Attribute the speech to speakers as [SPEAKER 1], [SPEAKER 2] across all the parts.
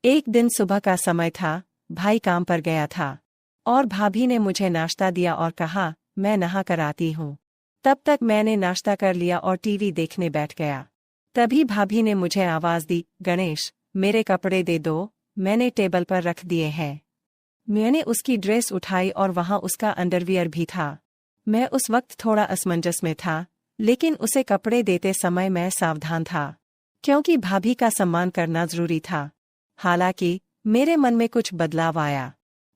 [SPEAKER 1] एक दिन सुबह का समय था, भाई काम पर गया था और भाभी ने मुझे नाश्ता दिया और कहा, मैं नहा कर आती हूँ। तब तक मैंने नाश्ता कर लिया और टीवी देखने बैठ गया। तभी भाभी ने मुझे आवाज़ दी, गणेश, मेरे कपड़े दे दो, मैंने टेबल पर रख दिए हैं। मैंने उसकी ड्रेस उठाई और वहाँ उसका अंडरवियर भी था। मैं उस वक्त थोड़ा असमंजस में था, लेकिन उसे कपड़े देते समय मैं सावधान था, क्योंकि भाभी का सम्मान करना जरूरी था। हालांकि मेरे मन में कुछ बदलाव आया।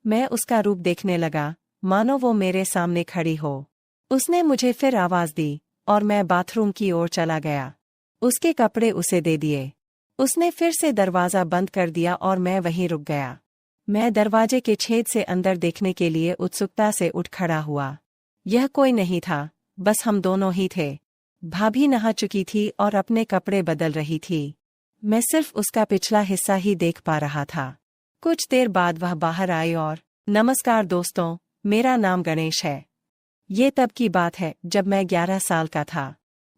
[SPEAKER 1] मैं उसका रूप देखने लगा, मानो वो मेरे सामने खड़ी हो। उसने मुझे फिर आवाज़ दी और मैं बाथरूम की ओर चला गया। उसके कपड़े उसे दे दिए। उसने फिर से दरवाज़ा बंद कर दिया और मैं वहीं रुक गया। मैं दरवाजे के छेद से अंदर देखने के लिए उत्सुकता से उठ खड़ा हुआ। यह कोई नहीं था, बस हम दोनों ही थे। भाभी नहा चुकी थी और अपने कपड़े बदल रही थी। मैं सिर्फ उसका पिछला हिस्सा ही देख पा रहा था। कुछ देर बाद वह बाहर आई और, नमस्कार दोस्तों, मेरा नाम गणेश है। ये तब की बात है जब मैं 11 साल का था।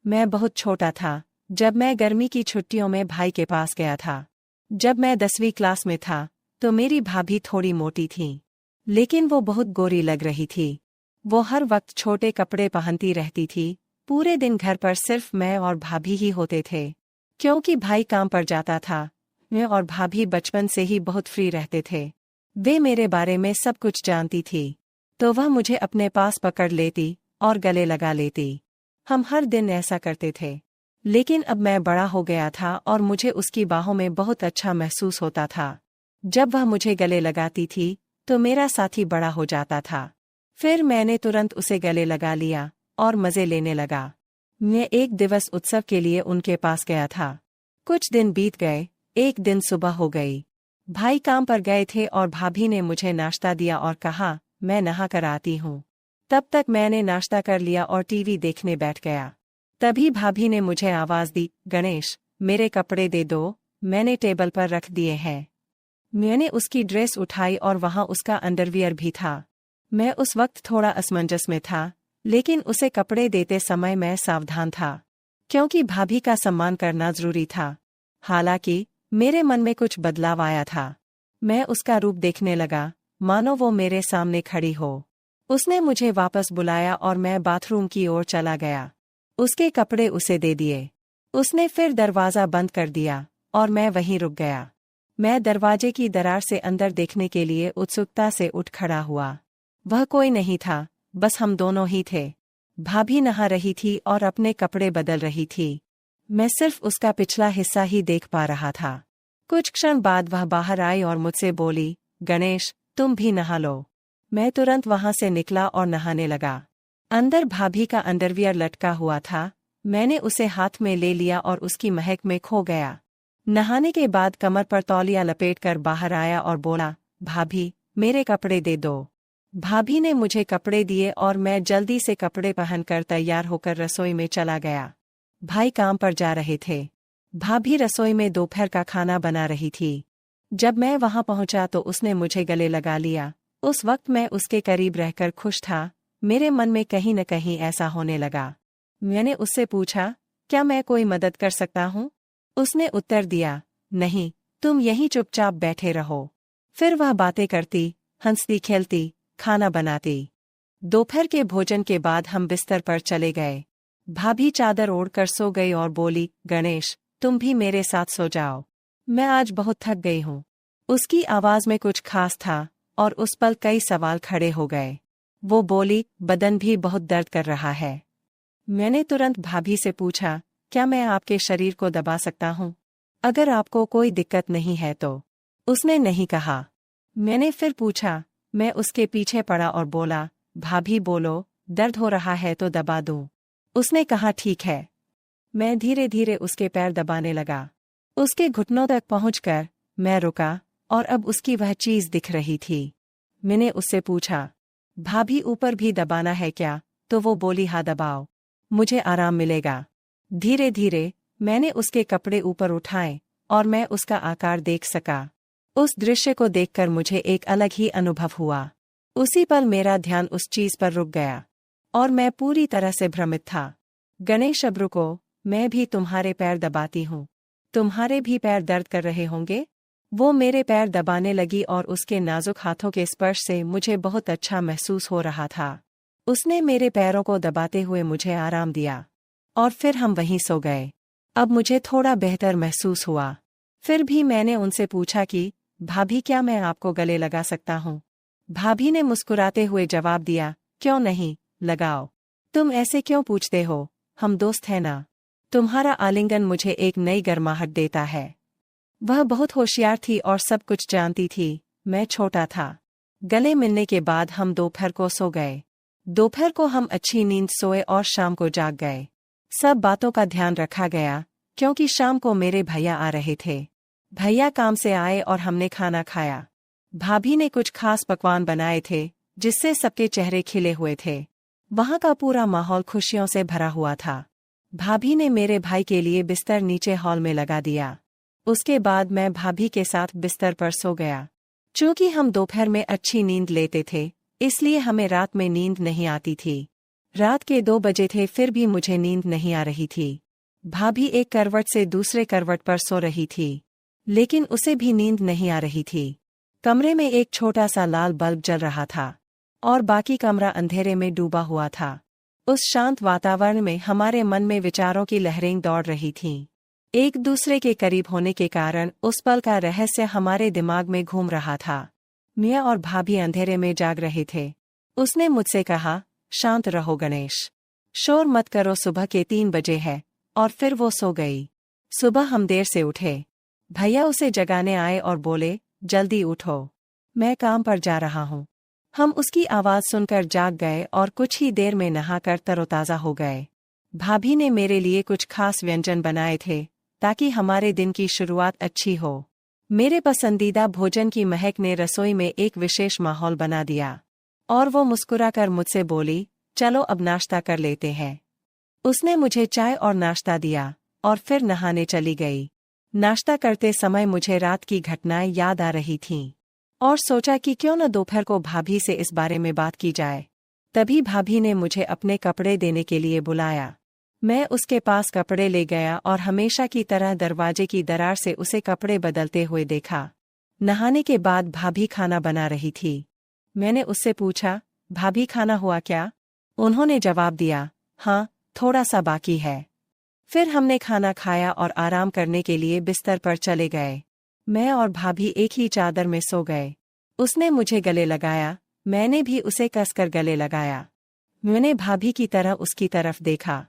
[SPEAKER 1] मैं बहुत छोटा था जब मैं गर्मी की छुट्टियों में भाई के पास गया था। जब मैं 10वीं क्लास में था तो मेरी भाभी थोड़ी मोटी थी, लेकिन वो बहुत गोरी लग रही थी। वो हर वक्त छोटे कपड़े पहनती रहती थी। पूरे दिन घर पर सिर्फ मैं और भाभी ही होते थे, क्योंकि भाई काम पर जाता था। मैं और भाभी बचपन से ही बहुत फ्री रहते थे। वे मेरे बारे में सब कुछ जानती थी, तो वह मुझे अपने पास पकड़ लेती और गले लगा लेती। हम हर दिन ऐसा करते थे। लेकिन अब मैं बड़ा हो गया था और मुझे उसकी बाहों में बहुत अच्छा महसूस होता था। जब वह मुझे गले लगाती थी तो मेरा साथी बड़ा हो जाता था। फिर मैंने तुरंत उसे गले लगा लिया और मज़े लेने लगा। मैं एक दिवस उत्सव के लिए उनके पास गया था। कुछ दिन बीत गए, एक दिन सुबह हो गई। भाई काम पर गए थे और भाभी ने मुझे नाश्ता दिया और कहा, मैं नहा कर आती हूँ। तब तक मैंने नाश्ता कर लिया और टीवी देखने बैठ गया। तभी भाभी ने मुझे आवाज़ दी, गणेश, मेरे कपड़े दे दो, मैंने टेबल पर रख दिए हैं। मैंने उसकी ड्रेस उठाई और वहाँ उसका अंडरवियर भी था। मैं उस वक्त थोड़ा असमंजस में था, लेकिन उसे कपड़े देते समय मैं सावधान था, क्योंकि भाभी का सम्मान करना जरूरी था। हालांकि मेरे मन में कुछ बदलाव आया था। मैं उसका रूप देखने लगा, मानो वो मेरे सामने खड़ी हो। उसने मुझे वापस बुलाया और मैं बाथरूम की ओर चला गया। उसके कपड़े उसे दे दिए। उसने फिर दरवाज़ा बंद कर दिया और मैं वहीं रुक गया। मैं दरवाजे की दरार से अंदर देखने के लिए उत्सुकता से उठ खड़ा हुआ। वह कोई नहीं था, बस हम दोनों ही थे। भाभी नहा रही थी और अपने कपड़े बदल रही थी। मैं सिर्फ उसका पिछला हिस्सा ही देख पा रहा था। कुछ क्षण बाद वह बाहर आई और मुझसे बोली, गणेश, तुम भी नहा लो। मैं तुरंत वहां से निकला और नहाने लगा। अंदर भाभी का अंडरवियर लटका हुआ था। मैंने उसे हाथ में ले लिया और उसकी महक में खो गया। नहाने के बाद कमर पर तौलिया लपेटकर बाहर आया और बोला, भाभी, मेरे कपड़े दे दो। भाभी ने मुझे कपड़े दिए और मैं जल्दी से कपड़े पहनकर तैयार होकर रसोई में चला गया। भाई काम पर जा रहे थे। भाभी रसोई में दोपहर का खाना बना रही थी। जब मैं वहां पहुंचा तो उसने मुझे गले लगा लिया। उस वक्त मैं उसके करीब रहकर खुश था। मेरे मन में कहीं न कहीं ऐसा होने लगा। मैंने उससे पूछा, क्या मैं कोई मदद कर सकता हूँ? उसने उत्तर दिया, नहीं, तुम यहीं चुपचाप बैठे रहो। फिर वह बातें करती, हंसती खेलती, खाना बनाती। दोपहर के भोजन के बाद हम बिस्तर पर चले गए। भाभी चादर ओढ़कर सो गई और बोली, गणेश, तुम भी मेरे साथ सो जाओ, मैं आज बहुत थक गई हूँ। उसकी आवाज़ में कुछ खास था और उस पल कई सवाल खड़े हो गए। वो बोली, बदन भी बहुत दर्द कर रहा है। मैंने तुरंत भाभी से पूछा, क्या मैं आपके शरीर को दबा सकता हूँ, अगर आपको कोई दिक्कत नहीं है तो? उसने नहीं कहा। मैंने फिर पूछा। मैं उसके पीछे पड़ा और बोला, भाभी बोलो, दर्द हो रहा है तो दबा दूं। उसने कहा, ठीक है। मैं धीरे धीरे उसके पैर दबाने लगा। उसके घुटनों तक पहुंचकर मैं रुका और अब उसकी वह चीज दिख रही थी। मैंने उससे पूछा, भाभी ऊपर भी दबाना है क्या? तो वो बोली, हाँ दबाओ, मुझे आराम मिलेगा। धीरे धीरे मैंने उसके कपड़े ऊपर उठाए और मैं उसका आकार देख सका। उस दृश्य को देखकर मुझे एक अलग ही अनुभव हुआ। उसी पल मेरा ध्यान उस चीज पर रुक गया और मैं पूरी तरह से भ्रमित था। गणेश, अब रुको, मैं भी तुम्हारे पैर दबाती हूँ। तुम्हारे भी पैर दर्द कर रहे होंगे? वो मेरे पैर दबाने लगी और उसके नाजुक हाथों के स्पर्श से मुझे बहुत अच्छा महसूस हो रहा था। उसने मेरे पैरों को दबाते हुए मुझे आराम दिया और फिर हम वहीं सो गए। अब मुझे थोड़ा बेहतर महसूस हुआ। फिर भी मैंने उनसे पूछा कि भाभी, क्या मैं आपको गले लगा सकता हूँ? भाभी ने मुस्कुराते हुए जवाब दिया, क्यों नहीं, लगाओ। तुम ऐसे क्यों पूछते हो, हम दोस्त हैं ना। तुम्हारा आलिंगन मुझे एक नई गर्माहट देता है। वह बहुत होशियार थी और सब कुछ जानती थी। मैं छोटा था। गले मिलने के बाद हम दोपहर को सो गए। दोपहर को हम अच्छी नींद सोए और शाम को जाग गए। सब बातों का ध्यान रखा गया क्योंकि शाम को मेरे भैया आ रहे थे। भैया काम से आए और हमने खाना खाया। भाभी ने कुछ खास पकवान बनाए थे जिससे सबके चेहरे खिले हुए थे। वहाँ का पूरा माहौल खुशियों से भरा हुआ था। भाभी ने मेरे भाई के लिए बिस्तर नीचे हॉल में लगा दिया। उसके बाद मैं भाभी के साथ बिस्तर पर सो गया। चूंकि हम दोपहर में अच्छी नींद लेते थे, इसलिए हमें रात में नींद नहीं आती थी। रात के 2 बजे थे फिर भी मुझे नींद नहीं आ रही थी। भाभी एक करवट से दूसरे करवट पर सो रही थी, लेकिन उसे भी नींद नहीं आ रही थी। कमरे में एक छोटा सा लाल बल्ब जल रहा था और बाकी कमरा अंधेरे में डूबा हुआ था। उस शांत वातावरण में हमारे मन में विचारों की लहरें दौड़ रही थीं। एक दूसरे के करीब होने के कारण उस पल का रहस्य हमारे दिमाग में घूम रहा था। मियाँ और भाभी अंधेरे में जाग रहे थे। उसने मुझसे कहा, शांत रहो गणेश, शोर मत करो, सुबह के 3 बजे है। और फिर वो सो गई। सुबह हम देर से उठे। भैया उसे जगाने आए और बोले, जल्दी उठो, मैं काम पर जा रहा हूँ। हम उसकी आवाज़ सुनकर जाग गए और कुछ ही देर में नहाकर तरोताज़ा हो गए। भाभी ने मेरे लिए कुछ खास व्यंजन बनाए थे ताकि हमारे दिन की शुरुआत अच्छी हो। मेरे पसंदीदा भोजन की महक ने रसोई में एक विशेष माहौल बना दिया और वो मुस्कुराकर मुझसे बोली, चलो अब नाश्ता कर लेते हैं। उसने मुझे चाय और नाश्ता दिया और फिर नहाने चली गई। नाश्ता करते समय मुझे रात की घटनाएं याद आ रही थीं और सोचा कि क्यों न दोपहर को भाभी से इस बारे में बात की जाए। तभी भाभी ने मुझे अपने कपड़े देने के लिए बुलाया। मैं उसके पास कपड़े ले गया और हमेशा की तरह दरवाजे की दरार से उसे कपड़े बदलते हुए देखा। नहाने के बाद भाभी खाना बना रही थी। मैंने उससे पूछा, भाभी खाना हुआ क्या? उन्होंने जवाब दिया, हाँ, थोड़ा सा बाकी है। फिर हमने खाना खाया और आराम करने के लिए बिस्तर पर चले गए। मैं और भाभी एक ही चादर में सो गए। उसने मुझे गले लगाया, मैंने भी उसे कसकर गले लगाया। मैंने भाभी की तरह उसकी तरफ देखा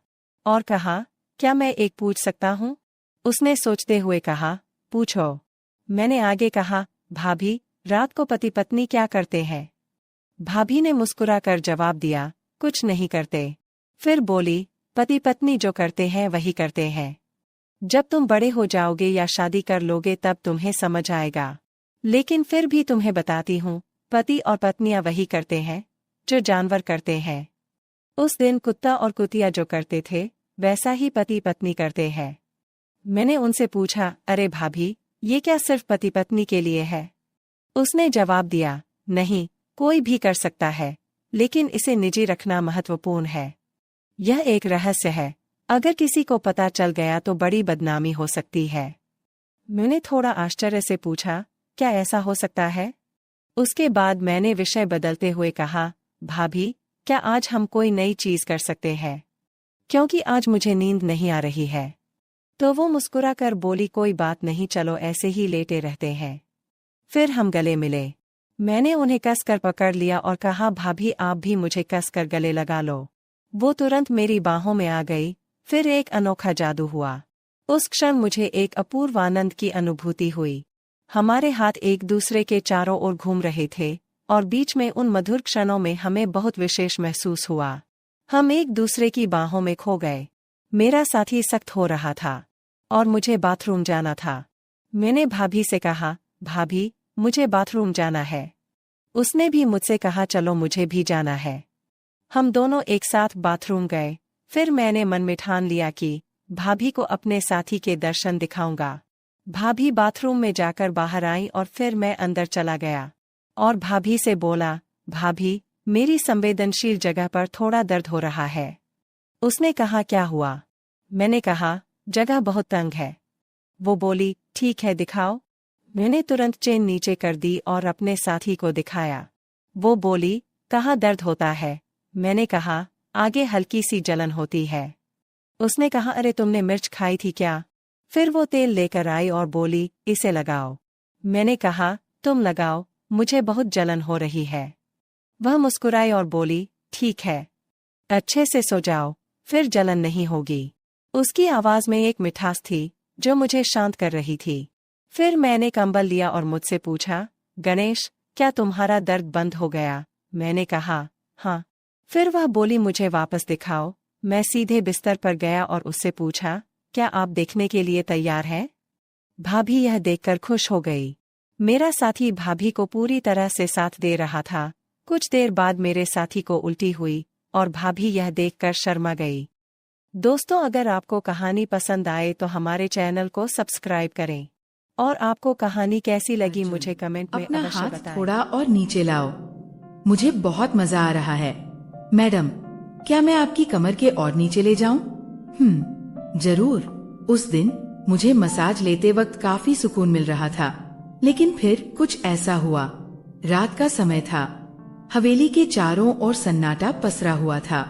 [SPEAKER 1] और कहा, क्या मैं एक पूछ सकता हूँ? उसने सोचते हुए कहा, पूछो। मैंने आगे कहा, भाभी, रात को पति पत्नी क्या करते हैं? भाभी ने मुस्कुराकर जवाब दिया, कुछ नहीं करते। फिर बोली, पति पत्नी जो करते हैं वही करते हैं। जब तुम बड़े हो जाओगे या शादी कर लोगे तब तुम्हें समझ आएगा। लेकिन फिर भी तुम्हें बताती हूँ, पति और पत्नियां वही करते हैं जो जानवर करते हैं। उस दिन कुत्ता और कुतिया जो करते थे वैसा ही पति पत्नी करते हैं। मैंने उनसे पूछा, अरे भाभी, ये क्या सिर्फ पति पत्नी के लिए है? उसने जवाब दिया, नहीं, कोई भी कर सकता है, लेकिन इसे निजी रखना महत्वपूर्ण है। यह एक रहस्य है, अगर किसी को पता चल गया तो बड़ी बदनामी हो सकती है। मैंने थोड़ा आश्चर्य से पूछा, क्या ऐसा हो सकता है? उसके बाद मैंने विषय बदलते हुए कहा, भाभी, क्या आज हम कोई नई चीज कर सकते हैं? क्योंकि आज मुझे नींद नहीं आ रही है। तो वो मुस्कुराकर बोली, कोई बात नहीं, चलो ऐसे ही लेटे रहते हैं। फिर हम गले मिले। मैंने उन्हें कसकर पकड़ लिया और कहा, भाभी आप भी मुझे कसकर गले लगा लो। वो तुरंत मेरी बाहों में आ गई। फिर एक अनोखा जादू हुआ। उस क्षण मुझे एक अपूर्व आनंद की अनुभूति हुई। हमारे हाथ एक दूसरे के चारों ओर घूम रहे थे और बीच में उन मधुर क्षणों में हमें बहुत विशेष महसूस हुआ। हम एक दूसरे की बाहों में खो गए। मेरा साथी सख्त हो रहा था और मुझे बाथरूम जाना था। मैंने भाभी से कहा, भाभी, मुझे बाथरूम जाना है। उसने भी मुझसे कहा, चलो मुझे भी जाना है। हम दोनों एक साथ बाथरूम गए। फिर मैंने मन में ठान लिया कि भाभी को अपने साथी के दर्शन दिखाऊंगा। भाभी बाथरूम में जाकर बाहर आई और फिर मैं अंदर चला गया और भाभी से बोला, भाभी, मेरी संवेदनशील जगह पर थोड़ा दर्द हो रहा है। उसने कहा, क्या हुआ? मैंने कहा, जगह बहुत तंग है। वो बोली, ठीक है, दिखाओ। मैंने तुरंत चेन नीचे कर दी और अपने साथी को दिखाया। वो बोली, कहाँ दर्द होता है? मैंने कहा, आगे हल्की सी जलन होती है। उसने कहा, अरे तुमने मिर्च खाई थी क्या? फिर वो तेल लेकर आई और बोली, इसे लगाओ। मैंने कहा, तुम लगाओ, मुझे बहुत जलन हो रही है। वह मुस्कुराई और बोली, ठीक है, अच्छे से सो जाओ, फिर जलन नहीं होगी। उसकी आवाज में एक मिठास थी जो मुझे शांत कर रही थी। फिर मैंने कंबल लिया और मुझसे पूछा, गणेश, क्या तुम्हारा दर्द बंद हो गया? मैंने कहा, हाँ। फिर वह बोली, मुझे वापस दिखाओ। मैं सीधे बिस्तर पर गया और उससे पूछा, क्या आप देखने के लिए तैयार हैं? भाभी यह देखकर खुश हो गई। मेरा साथी भाभी को पूरी तरह से साथ दे रहा था। कुछ देर बाद मेरे साथी को उल्टी हुई और भाभी यह देखकर शर्मा गई। दोस्तों, अगर आपको कहानी पसंद आए तो हमारे चैनल को सब्सक्राइब करें और आपको कहानी कैसी लगी मुझे कमेंट में
[SPEAKER 2] अपना
[SPEAKER 1] अवश्य
[SPEAKER 2] हाथ
[SPEAKER 1] बताएं।
[SPEAKER 2] थोड़ा और नीचे लाओ, मुझे बहुत मजा आ रहा है। मैडम, क्या मैं आपकी कमर के और नीचे ले जाऊं? जरूर। उस दिन मुझे मसाज लेते वक्त काफी सुकून मिल रहा था, लेकिन फिर कुछ ऐसा हुआ। रात का समय था, हवेली के चारों ओर सन्नाटा पसरा हुआ था।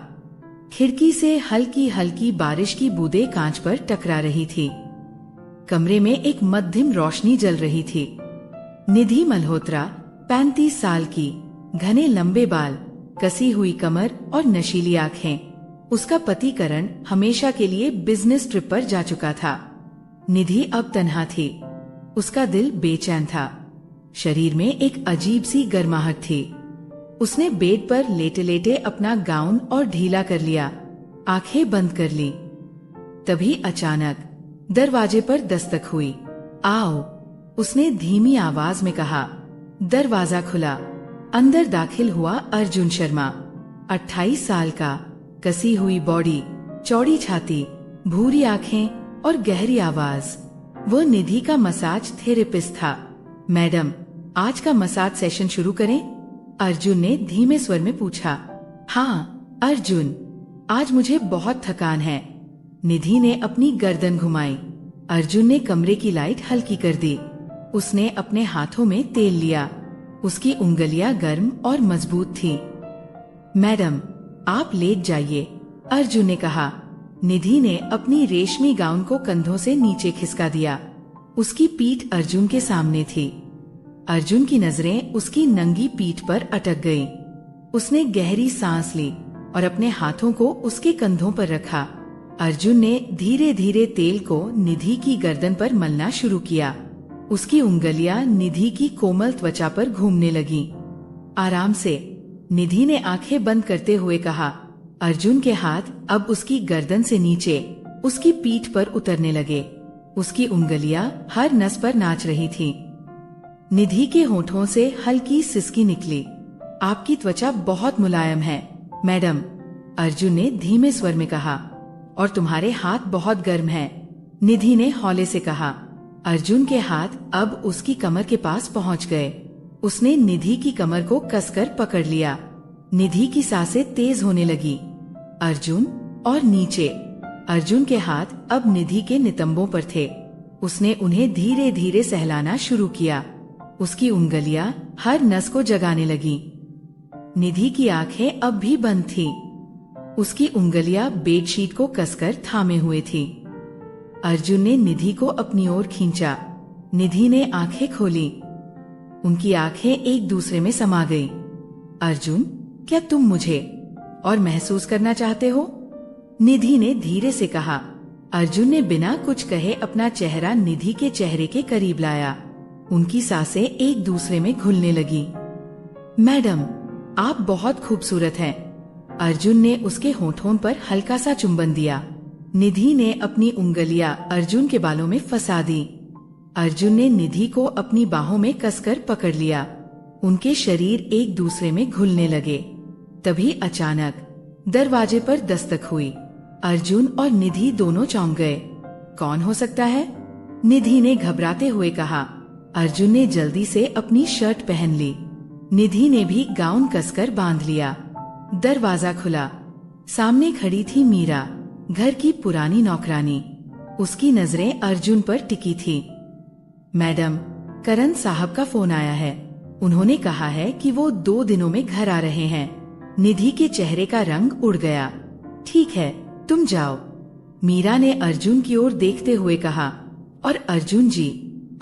[SPEAKER 2] खिड़की से हल्की हल्की बारिश की बूंदें कांच पर टकरा रही थी। कमरे में एक मध्यम रोशनी जल रही थी। निधि मल्होत्रा, 35 साल की, घने लंबे बाल, कसी हुई कमर और नशीली आंखें। उसका पति करण हमेशा के लिए बिजनेस ट्रिप पर जा चुका था। निधि अब तन्हा थी। उसका दिल बेचैन था। शरीर में एक अजीब सी गर्माहट थी। उसने बेड पर लेटे लेटे अपना गाउन और ढीला कर लिया, आंखें बंद कर ली। तभी अचानक दरवाजे पर दस्तक हुई। आओ, उसने धीमी आवाज में कहा। दरवाजा खुला। अंदर दाखिल हुआ अर्जुन शर्मा, 28 साल का, कसी हुई बॉडी, चौड़ी छाती, भूरी आंखें और गहरी आवाज। वो निधि का मसाज थेरेपिस्ट था। मैडम, आज का मसाज सेशन शुरू करें? अर्जुन ने धीमे स्वर में पूछा। हाँ अर्जुन, आज मुझे बहुत थकान है। निधि ने अपनी गर्दन घुमाई। अर्जुन ने कमरे की लाइट हल्की कर दी। उसने अपने हाथों में तेल लिया। उसकी उंगलियां गर्म और मजबूत थीं। मैडम, आप लेट जाइए, अर्जुन ने कहा। निधि ने अपनी रेशमी गाउन को कंधों से नीचे खिसका दिया। उसकी पीठ अर्जुन के सामने थी। अर्जुन की नजरें उसकी नंगी पीठ पर अटक गईं। उसने गहरी सांस ली और अपने हाथों को उसके कंधों पर रखा। अर्जुन ने धीरे धीरे तेल को निधि की गर्दन पर मलना शुरू किया। उसकी उंगलियां निधि की कोमल त्वचा पर घूमने लगीं। आराम से, निधि ने आंखें बंद करते हुए कहा। अर्जुन के हाथ अब उसकी गर्दन से नीचे उसकी पीठ पर उतरने लगे। उसकी उंगलियां हर नस पर नाच रही थीं। निधि के होठों से हल्की सिसकी निकली। आपकी त्वचा बहुत मुलायम है, मैडम, अर्जुन ने धीमे स्वर में कहा। और तुम्हारे हाथ बहुत गर्म हैं, निधि ने हौले से कहा। अर्जुन के हाथ अब उसकी कमर के पास पहुंच गए। उसने निधि की कमर को कसकर पकड़ लिया। निधि की सांसें तेज होने लगी। अर्जुन और नीचे। अर्जुन के हाथ अब निधि के नितंबों पर थे। उसने उन्हें धीरे धीरे सहलाना शुरू किया। उसकी उंगलियां हर नस को जगाने लगीं। निधि की आंखें अब भी बंद थीं। उसकी उंगलियां बेडशीट को कसकर थामे हुए थी। अर्जुन ने निधि को अपनी ओर खींचा। निधि ने आंखें खोली। उनकी आंखें एक दूसरे में समा गईं। अर्जुन, क्या तुम मुझे और महसूस करना चाहते हो? निधि ने धीरे से कहा। अर्जुन ने बिना कुछ कहे अपना चेहरा निधि के चेहरे के करीब लाया। उनकी सांसें एक दूसरे में घुलने लगी। मैडम, आप बहुत खूबसूरत हैं। अर्जुन ने उसके होठों पर हल्का सा चुंबन दिया। निधि ने अपनी उंगलियां अर्जुन के बालों में फंसा दी। अर्जुन ने निधि को अपनी बाहों में कसकर पकड़ लिया। उनके शरीर एक दूसरे में घुलने लगे। तभी अचानक दरवाजे पर दस्तक हुई। अर्जुन और निधि दोनों चौंक गए। कौन हो सकता है? निधि ने घबराते हुए कहा। अर्जुन ने जल्दी से अपनी शर्ट पहन ली। निधि ने भी गाउन कसकर बांध लिया। दरवाजा खुला। सामने खड़ी थी मीरा, घर की पुरानी नौकरानी। उसकी नजरें अर्जुन पर टिकी थी। मैडम, करण साहब का फोन आया है। उन्होंने कहा है कि वो 2 दिनों में घर आ रहे हैं। निधि के चेहरे का रंग उड़ गया। ठीक है, तुम जाओ, मीरा ने अर्जुन की ओर देखते हुए कहा। और अर्जुन जी,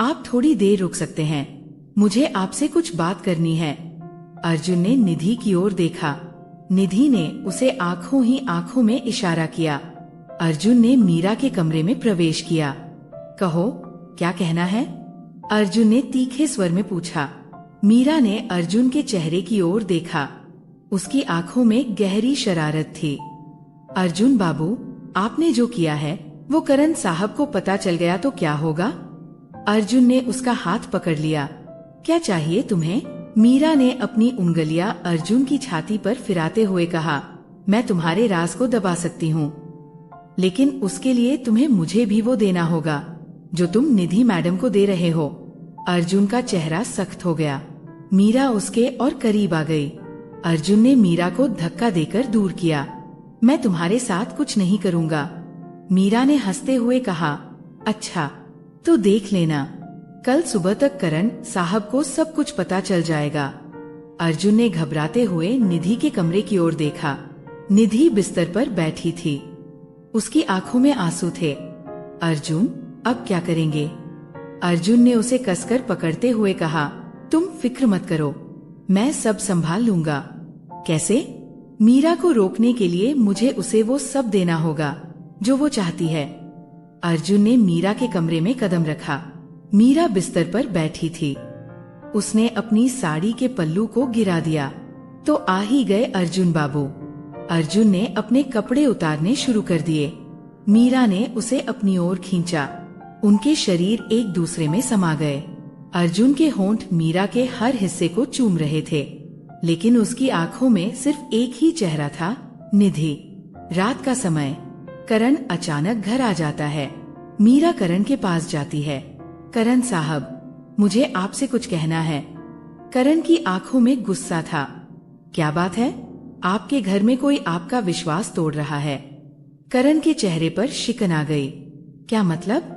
[SPEAKER 2] आप थोड़ी देर रुक सकते हैं, मुझे आपसे कुछ बात करनी है। अर्जुन ने निधि की ओर देखा। निधि ने उसे आंखों ही आंखों में इशारा किया। अर्जुन ने मीरा के कमरे में प्रवेश किया। कहो, क्या कहना है? अर्जुन ने तीखे स्वर में पूछा। मीरा ने अर्जुन के चेहरे की ओर देखा। उसकी आंखों में गहरी शरारत थी। अर्जुन बाबू, आपने जो किया है वो करण साहब को पता चल गया तो क्या होगा? अर्जुन ने उसका हाथ पकड़ लिया। क्या चाहिए तुम्हें? मीरा ने अपनी उंगलियां अर्जुन की छाती पर फिराते हुए कहा। मैं तुम्हारे राज को दबा सकती हूँ, लेकिन उसके लिए तुम्हें मुझे भी वो देना होगा जो तुम निधि मैडम को दे रहे हो। अर्जुन का चेहरा सख्त हो गया। मीरा उसके और करीब आ गई। अर्जुन ने मीरा को धक्का देकर दूर किया। मैं तुम्हारे साथ कुछ नहीं करूँगा, मीरा ने हंसते हुए कहा। अच्छा, तो देख लेना, कल सुबह तक करण साहब को सब कुछ पता चल जाएगा। अर्जुन ने घबराते हुए निधि के कमरे की ओर देखा। निधि बिस्तर पर बैठी थी। उसकी आंखों में आंसू थे। अर्जुन, अब क्या करेंगे? अर्जुन ने उसे कसकर पकड़ते हुए कहा। तुम फिक्र मत करो, मैं सब संभाल लूंगा। कैसे? मीरा को रोकने के लिए मुझे उसे वो सब देना होगा जो वो चाहती है। अर्जुन ने मीरा के कमरे में कदम रखा। मीरा बिस्तर पर बैठी थी। उसने अपनी साड़ी के पल्लू को गिरा दिया तो आ ही गए अर्जुन बाबू। अर्जुन ने अपने कपड़े उतारने शुरू कर दिए। मीरा ने उसे अपनी ओर खींचा। उनके शरीर एक दूसरे में समा गए। अर्जुन के होंठ मीरा के हर हिस्से को चूम रहे थे, लेकिन उसकी आंखों में सिर्फ एक ही चेहरा था, निधि। रात का समय, करण अचानक घर आ जाता है। मीरा करण के पास जाती है। करण साहब, मुझे आपसे कुछ कहना है। करण की आंखों में गुस्सा था। क्या बात है? आपके घर में कोई आपका विश्वास तोड़ रहा है। करण के चेहरे पर शिकन आ गई। क्या मतलब?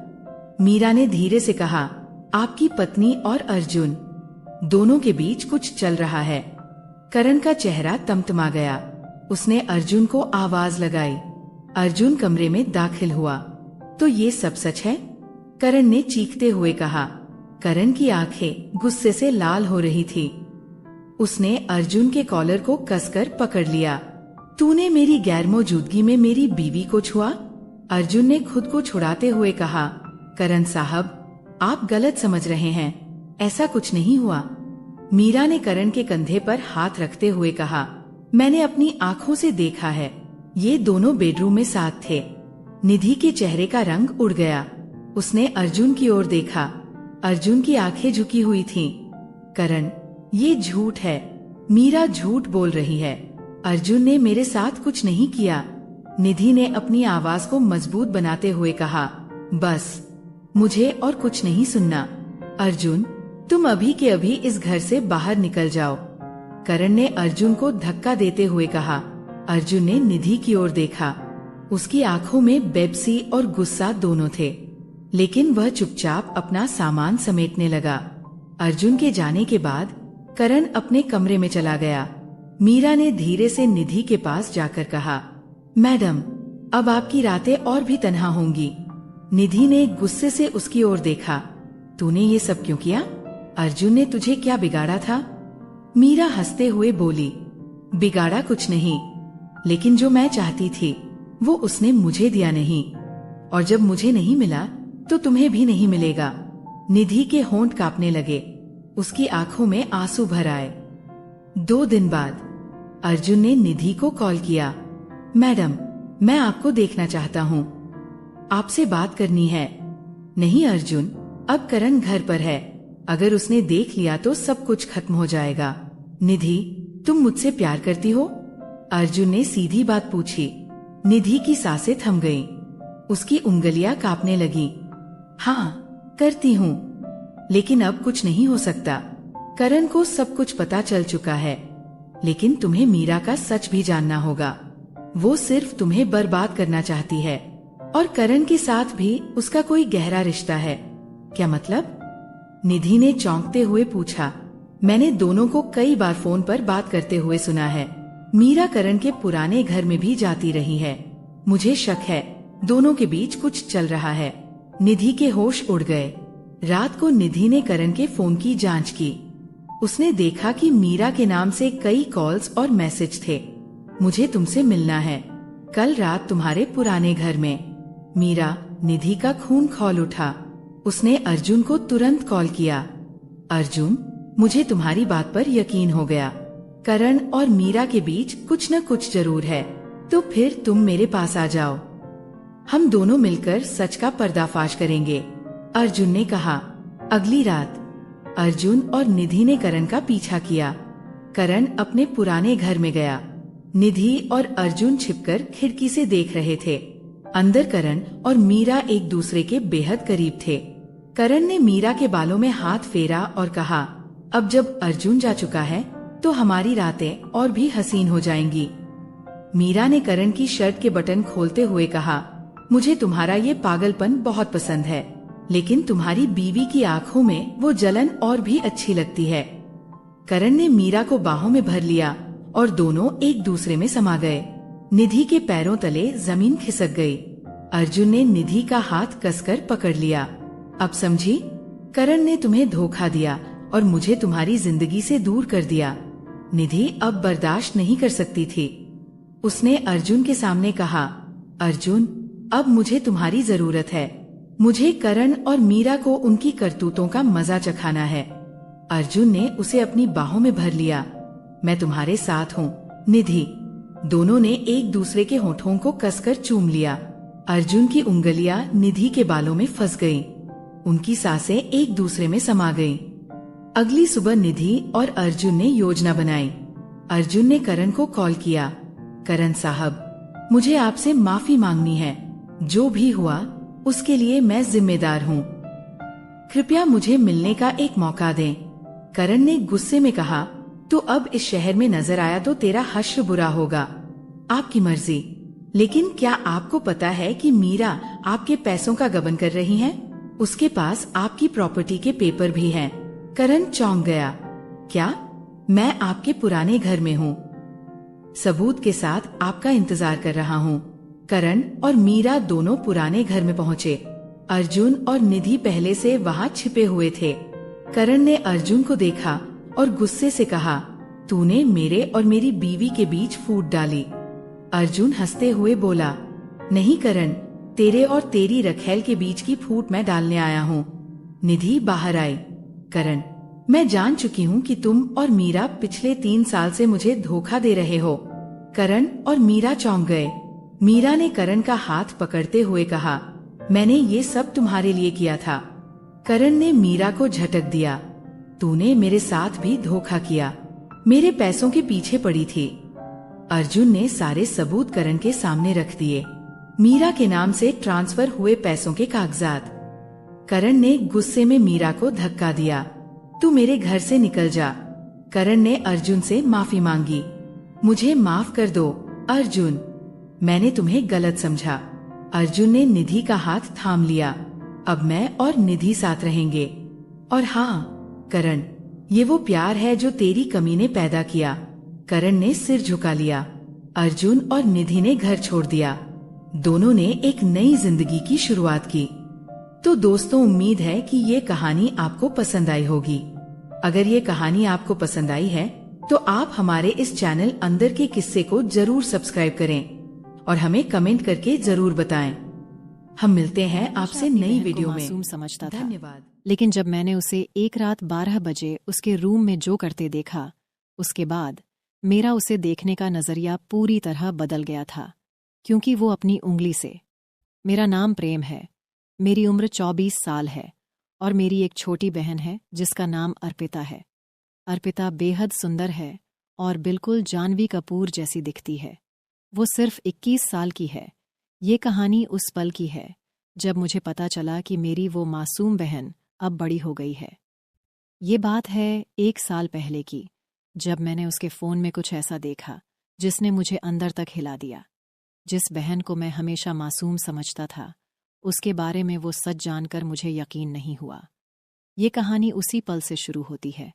[SPEAKER 2] मीरा ने धीरे से कहा। आपकी पत्नी और अर्जुन दोनों के बीच कुछ चल रहा है। करण का चेहरा तमतमा गया। उसने अर्जुन को आवाज लगाई। अर्जुन कमरे में दाखिल हुआ। तो ये सब सच है? करण ने चीखते हुए कहा। करण की आंखें गुस्से से लाल हो रही थी। उसने अर्जुन के कॉलर को कसकर पकड़ लिया। तूने मेरी गैर मौजूदगी में मेरी बीवी को छुआ? अर्जुन ने खुद को छुड़ाते हुए कहा। करण साहब, आप गलत समझ रहे हैं, ऐसा कुछ नहीं हुआ। मीरा ने करण के कंधे पर हाथ रखते हुए कहा। मैंने अपनी आंखों से देखा है, ये दोनों बेडरूम में साथ थे। निधि के चेहरे का रंग उड़ गया। उसने अर्जुन की ओर देखा। अर्जुन की आंखें झुकी हुई थीं। करण, ये झूठ है। मीरा झूठ बोल रही है। अर्जुन ने मेरे साथ कुछ नहीं किया। निधि ने अपनी आवाज को मजबूत बनाते हुए कहा। बस, मुझे और कुछ नहीं सुनना। अर्जुन, तुम अभी के अभी इस घर से बाहर निकल जाओ। करण ने अर्जुन को धक्का देते हुए कहा। अर्जुन ने निधि की ओर देखा। उसकी आंखों में बेबसी और गुस्सा दोनों थे, लेकिन वह चुपचाप अपना सामान समेटने लगा। अर्जुन के जाने के बाद करण अपने कमरे में चला गया। मीरा ने धीरे से निधि के पास जाकर कहा। मैडम, अब आपकी रातें और भी तन्हा होंगी। निधि ने गुस्से से उसकी ओर देखा। तूने ये सब क्यों किया? अर्जुन ने तुझे क्या बिगाड़ा था? मीरा हंसते हुए बोली। बिगाड़ा कुछ नहीं, लेकिन जो मैं चाहती थी वो उसने मुझे दिया नहीं, और जब मुझे नहीं मिला तो तुम्हें भी नहीं मिलेगा। निधि के होंठ कांपने लगे। उसकी आंखों में आंसू भर आए। 2 दिन बाद अर्जुन ने निधि को कॉल किया। मैडम, मैं आपको देखना चाहता हूँ, आपसे बात करनी है। नहीं अर्जुन, अब करण घर पर है, अगर उसने देख लिया तो सब कुछ खत्म हो जाएगा। निधि, तुम मुझसे प्यार करती हो? अर्जुन ने सीधी बात पूछी। निधि की सांसें थम गईं। उसकी उंगलियां कांपने लगी। हाँ, करती हूँ, लेकिन अब कुछ नहीं हो सकता। करण को सब कुछ पता चल चुका है, लेकिन तुम्हें मीरा का सच भी जानना होगा। वो सिर्फ तुम्हें बर्बाद करना चाहती है, और करण के साथ भी उसका कोई गहरा रिश्ता है। क्या मतलब? निधि ने चौंकते हुए पूछा। मैंने दोनों को कई बार फोन पर बात करते हुए सुना है। मीरा करण के पुराने घर में भी जाती रही है। मुझे शक है दोनों के बीच कुछ चल रहा है। निधि के होश उड़ गए। रात को निधि ने करण के फोन की जांच की। उसने देखा कि मीरा के नाम से कई कॉल्स और मैसेज थे। मुझे तुमसे मिलना है, कल रात तुम्हारे पुराने घर में। मीरा, निधि का खून खौल उठा। उसने अर्जुन को तुरंत कॉल किया। अर्जुन, मुझे तुम्हारी बात पर यकीन हो गया। करण और मीरा के बीच कुछ न कुछ जरूर है, तो फिर तुम मेरे पास आ जाओ। हम दोनों मिलकर सच का पर्दाफाश करेंगे, अर्जुन ने कहा। अगली रात अर्जुन और निधि ने करण का पीछा किया। करण अपने पुराने घर में गया। निधि और अर्जुन छिपकर खिड़की से देख रहे थे। अंदर करण और मीरा एक दूसरे के बेहद करीब थे। करण ने मीरा के बालों में हाथ फेरा और कहा, अब जब अर्जुन जा चुका है तो हमारी रातें और भी हसीन हो जाएंगी। मीरा ने करण की शर्ट के बटन खोलते हुए कहा, मुझे तुम्हारा ये पागलपन बहुत पसंद है, लेकिन तुम्हारी बीवी की आंखों में वो जलन और भी अच्छी लगती है। करण ने मीरा को बाहों में भर लिया और दोनों एक दूसरे में समा गए। निधि के पैरों तले जमीन खिसक गई। अर्जुन ने निधि का हाथ कसकर पकड़ लिया। अब समझी, करण ने तुम्हें धोखा दिया और मुझे तुम्हारी जिंदगी से दूर कर दिया। निधि अब बर्दाश्त नहीं कर सकती थी। उसने अर्जुन के सामने कहा, अर्जुन, अब मुझे तुम्हारी जरूरत है। मुझे करण और मीरा को उनकी करतूतों का मजा चखाना है। अर्जुन ने उसे अपनी बाहों में भर लिया। मैं तुम्हारे साथ हूँ, निधि। दोनों ने एक दूसरे के होठों को कसकर चूम लिया। अर्जुन की उंगलियां निधि के बालों में फंस गईं। उनकी सांसें एक दूसरे में समा गईं। अगली सुबह निधि और अर्जुन ने योजना बनाई। अर्जुन ने करण को कॉल किया। करण साहब, मुझे आपसे माफी मांगनी है। जो भी हुआ उसके लिए मैं जिम्मेदार हूँ। कृपया मुझे मिलने का एक मौका दें। करण ने गुस्से में कहा, तो अब इस शहर में नजर आया तो तेरा हश्र बुरा होगा। आपकी मर्जी, लेकिन क्या आपको पता है कि मीरा आपके पैसों का गबन कर रही है? उसके पास आपकी प्रॉपर्टी के पेपर भी हैं। करण चौंक गया। क्या? मैं आपके पुराने घर में हूँ। सबूत के साथ आपका इंतजार कर रहा हूँ। करण और मीरा दोनों पुराने घर में पहुँचे। अर्जुन और निधि पहले से वहाँ छिपे हुए थे। करण ने अर्जुन को देखा और गुस्से से कहा, तूने मेरे और मेरी बीवी के बीच फूट डाली। अर्जुन हंसते हुए बोला, नहीं करण, तेरे और तेरी रखेल के बीच की फूट मैं डालने आया हूँ। निधि बाहर आई। करण, मैं जान चुकी हूँ कि तुम और मीरा पिछले 3 साल से मुझे धोखा दे रहे हो। करण और मीरा चौंक गए। मीरा ने करण का हाथ पकड़ते हुए कहा, मैंने ये सब तुम्हारे लिए किया था। करण ने मीरा को झटक दिया। तूने मेरे साथ भी धोखा किया, मेरे पैसों के पीछे पड़ी थी। अर्जुन ने सारे सबूत करण के सामने रख दिए। मीरा के नाम से ट्रांसफर हुए पैसों के कागजात। करण ने गुस्से में मीरा को धक्का दिया। तू मेरे घर से निकल जा। करण ने अर्जुन से माफी मांगी। मुझे माफ कर दो अर्जुन, मैंने तुम्हें गलत समझा। अर्जुन ने निधि का हाथ थाम लिया। अब मैं और निधि साथ रहेंगे। और हाँ करण, ये वो प्यार है जो तेरी कमी ने पैदा किया। करण ने सिर झुका लिया। अर्जुन और निधि ने घर छोड़ दिया। दोनों ने एक नई जिंदगी की शुरुआत की। तो दोस्तों, उम्मीद है कि ये कहानी आपको पसंद आई होगी। अगर ये कहानी आपको पसंद आई है तो आप हमारे इस चैनल अंदर के किस्से को जरूर सब्सक्राइब करें और हमें कमेंट करके जरूर बताएं। हम मिलते हैं आपसे नई वीडियो में।
[SPEAKER 1] मासूम समझता था,
[SPEAKER 2] धन्यवाद।
[SPEAKER 1] लेकिन जब मैंने उसे एक रात 12 बजे उसके रूम में जो करते देखा, उसके बाद मेरा उसे देखने का नजरिया पूरी तरह बदल गया था। क्योंकि वो अपनी उंगली से, मेरा नाम प्रेम है, मेरी उम्र 24 साल है और मेरी एक छोटी बहन है जिसका नाम अर्पिता है। अर्पिता बेहद सुंदर है और बिल्कुल जानवी कपूर जैसी दिखती है। वो सिर्फ 21 साल की है। ये कहानी उस पल की है जब मुझे पता चला कि मेरी वो मासूम बहन अब बड़ी हो गई है। ये बात है 1 साल पहले की, जब मैंने उसके फ़ोन में कुछ ऐसा देखा जिसने मुझे अंदर तक हिला दिया। जिस बहन को मैं हमेशा मासूम समझता था, उसके बारे में वो सच जानकर मुझे यकीन नहीं हुआ।
[SPEAKER 3] ये कहानी उसी पल से शुरू होती है